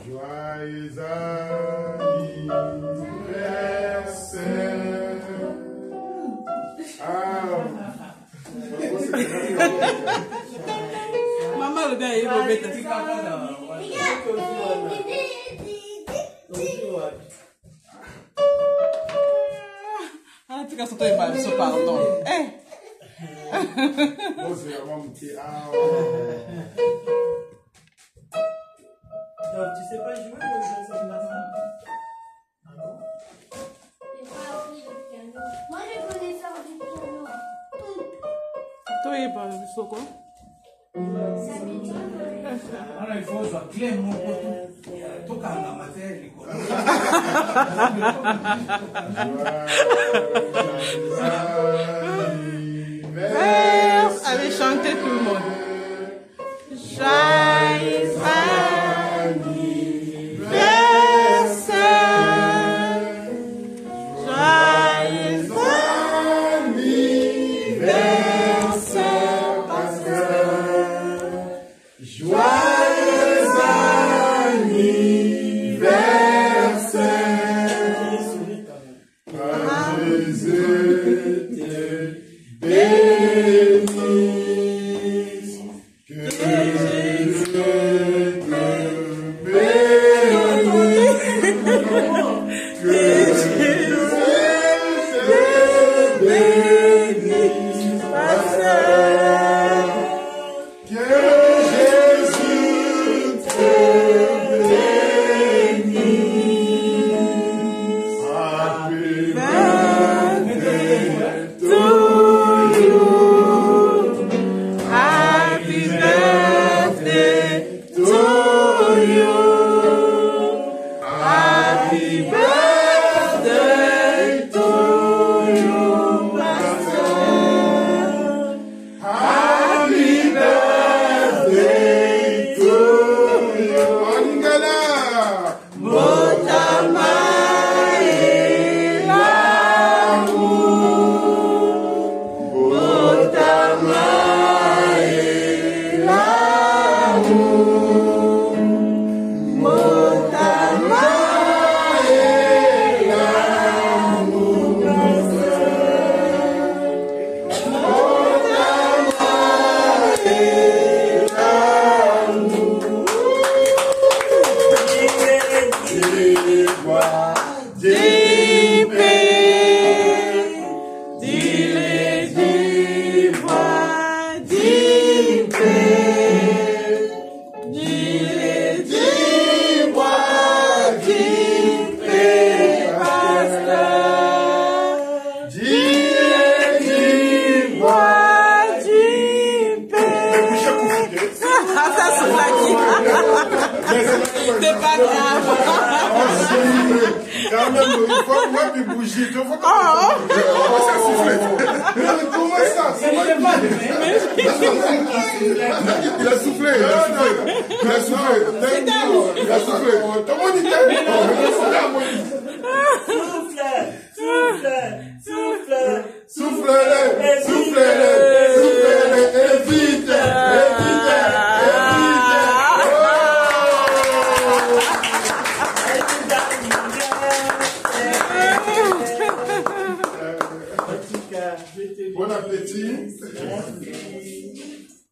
Joyeux anniversaire.
Maman, le gars, il va mettre ah, tu as sauté mal, ce pardon. Eh.
Rose ya mamuti awa.
Donc, tu sais pas jouer le jeu sur la salle? Alors?
J'ai pas appris le piano. Moi, je connais faire du piano.
Toi, il parle de quoi?
Ça m'étonne.
Alors, il faut soit clair, mon pote. Tout quand la matière, il faut.
Allez chanter tout le monde. Joyeux anniversaire. Joyeux anniversaire, Pasteur.
Joyeux anniversaire à Jésus te bénisse, que Jésus te bénisse, que Jésus te bénisse, Pasteur. Que Jésus te bénisse. Happy birthday to you.
Happy birthday to you. Happy birthday to you, Pastor.
Happy birthday to you. Angela.
C'est pas grave.
Quand même, il faut voir des bougies. Il faut ça souffle. Mais comment ça? C'est moi il a soufflé. Il a soufflé. Il a soufflé. Comment on dit souffle-le, et vite, Bon appétit.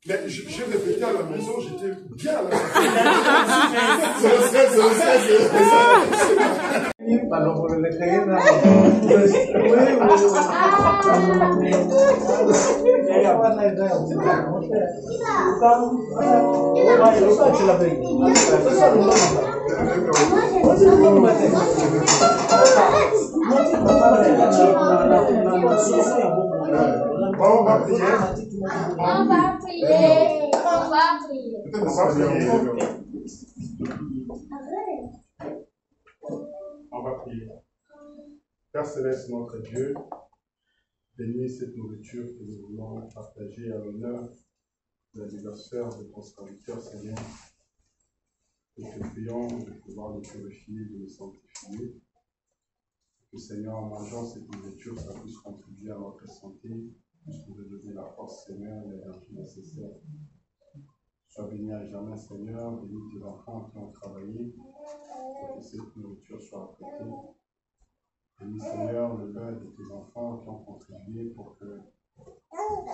Mais j'ai répété à la maison, j'étais bien à la maison. C'est le stress. On va prier. On va prier. Père Céleste, notre Dieu, bénis cette nourriture que nous voulons partager à l'honneur de l'anniversaire de ton serviteur, Seigneur. Nous te prions de pouvoir nous purifier, de nous sanctifier. Que Seigneur, en mangeant cette nourriture, ça puisse contribuer à notre santé, puisse nous donner la force, Seigneur, et l'énergie nécessaire. Sois béni à jamais, Seigneur, bénis tes enfants qui ont travaillé pour que cette nourriture soit apprêtée. Bénis, Seigneur, le lait de tes enfants qui ont contribué pour que,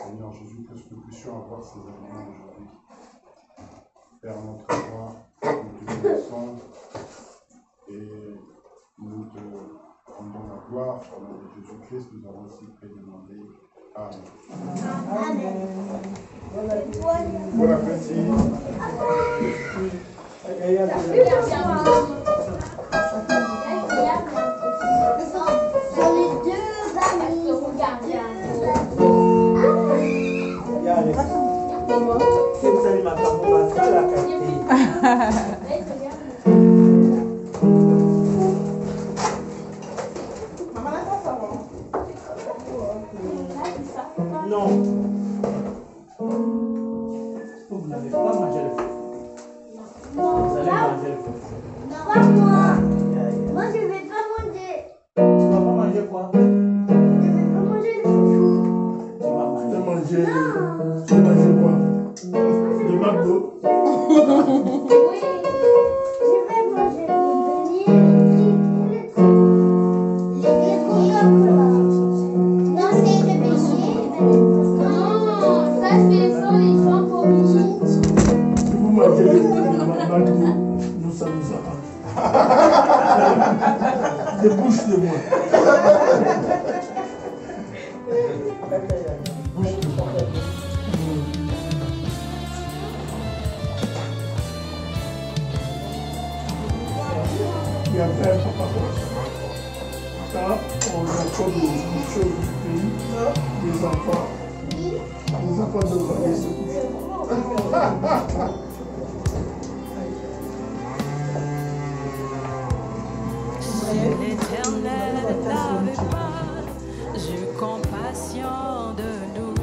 Seigneur Jésus, que nous puissions avoir ces aliments aujourd'hui. Père, notre roi, nous te bénissons et nous te rendons la gloire au nom de Jésus-Christ. Nous avons aussi prédemandé. Amen. Bon appétit.
Sur les deux amis.
Vous allez m'attendre ça la qualité. Non. Vous n'avez pas mangé le feu. Vous allez manger le feu.
Non, pas moi. Moi, je vais pas manger.
Tu vas pas manger quoi?
Je vais pas manger le chouchou.
Tu vas manger.
Tu vas manger quoi? Du McDo.
Oui. Je vais manger le les Coca-Cola. Non, c'est le beignet. Non, ça c'est ça les champignons.
Si vous mangez le McDo, nous ça nous arrange. Débouche de moi. Et après, papa, ça, on accorde les choses du pays, des enfants. Les enfants devraient aller se coucher.
L'Éternel n'avait pas eu compassion de nous.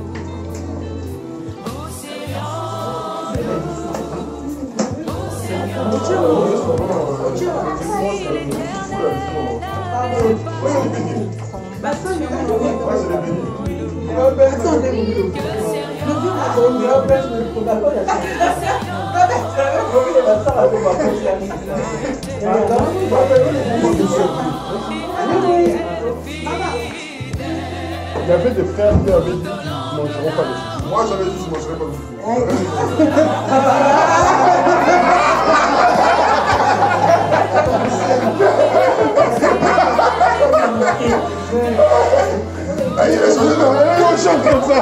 Il y avait des frères qui avaient dit qu'ils ne mangeront pas de chouchou. Moi j'avais dit que je ne mangerais pas de chouchou. Ah, il a changé de chante comme ça.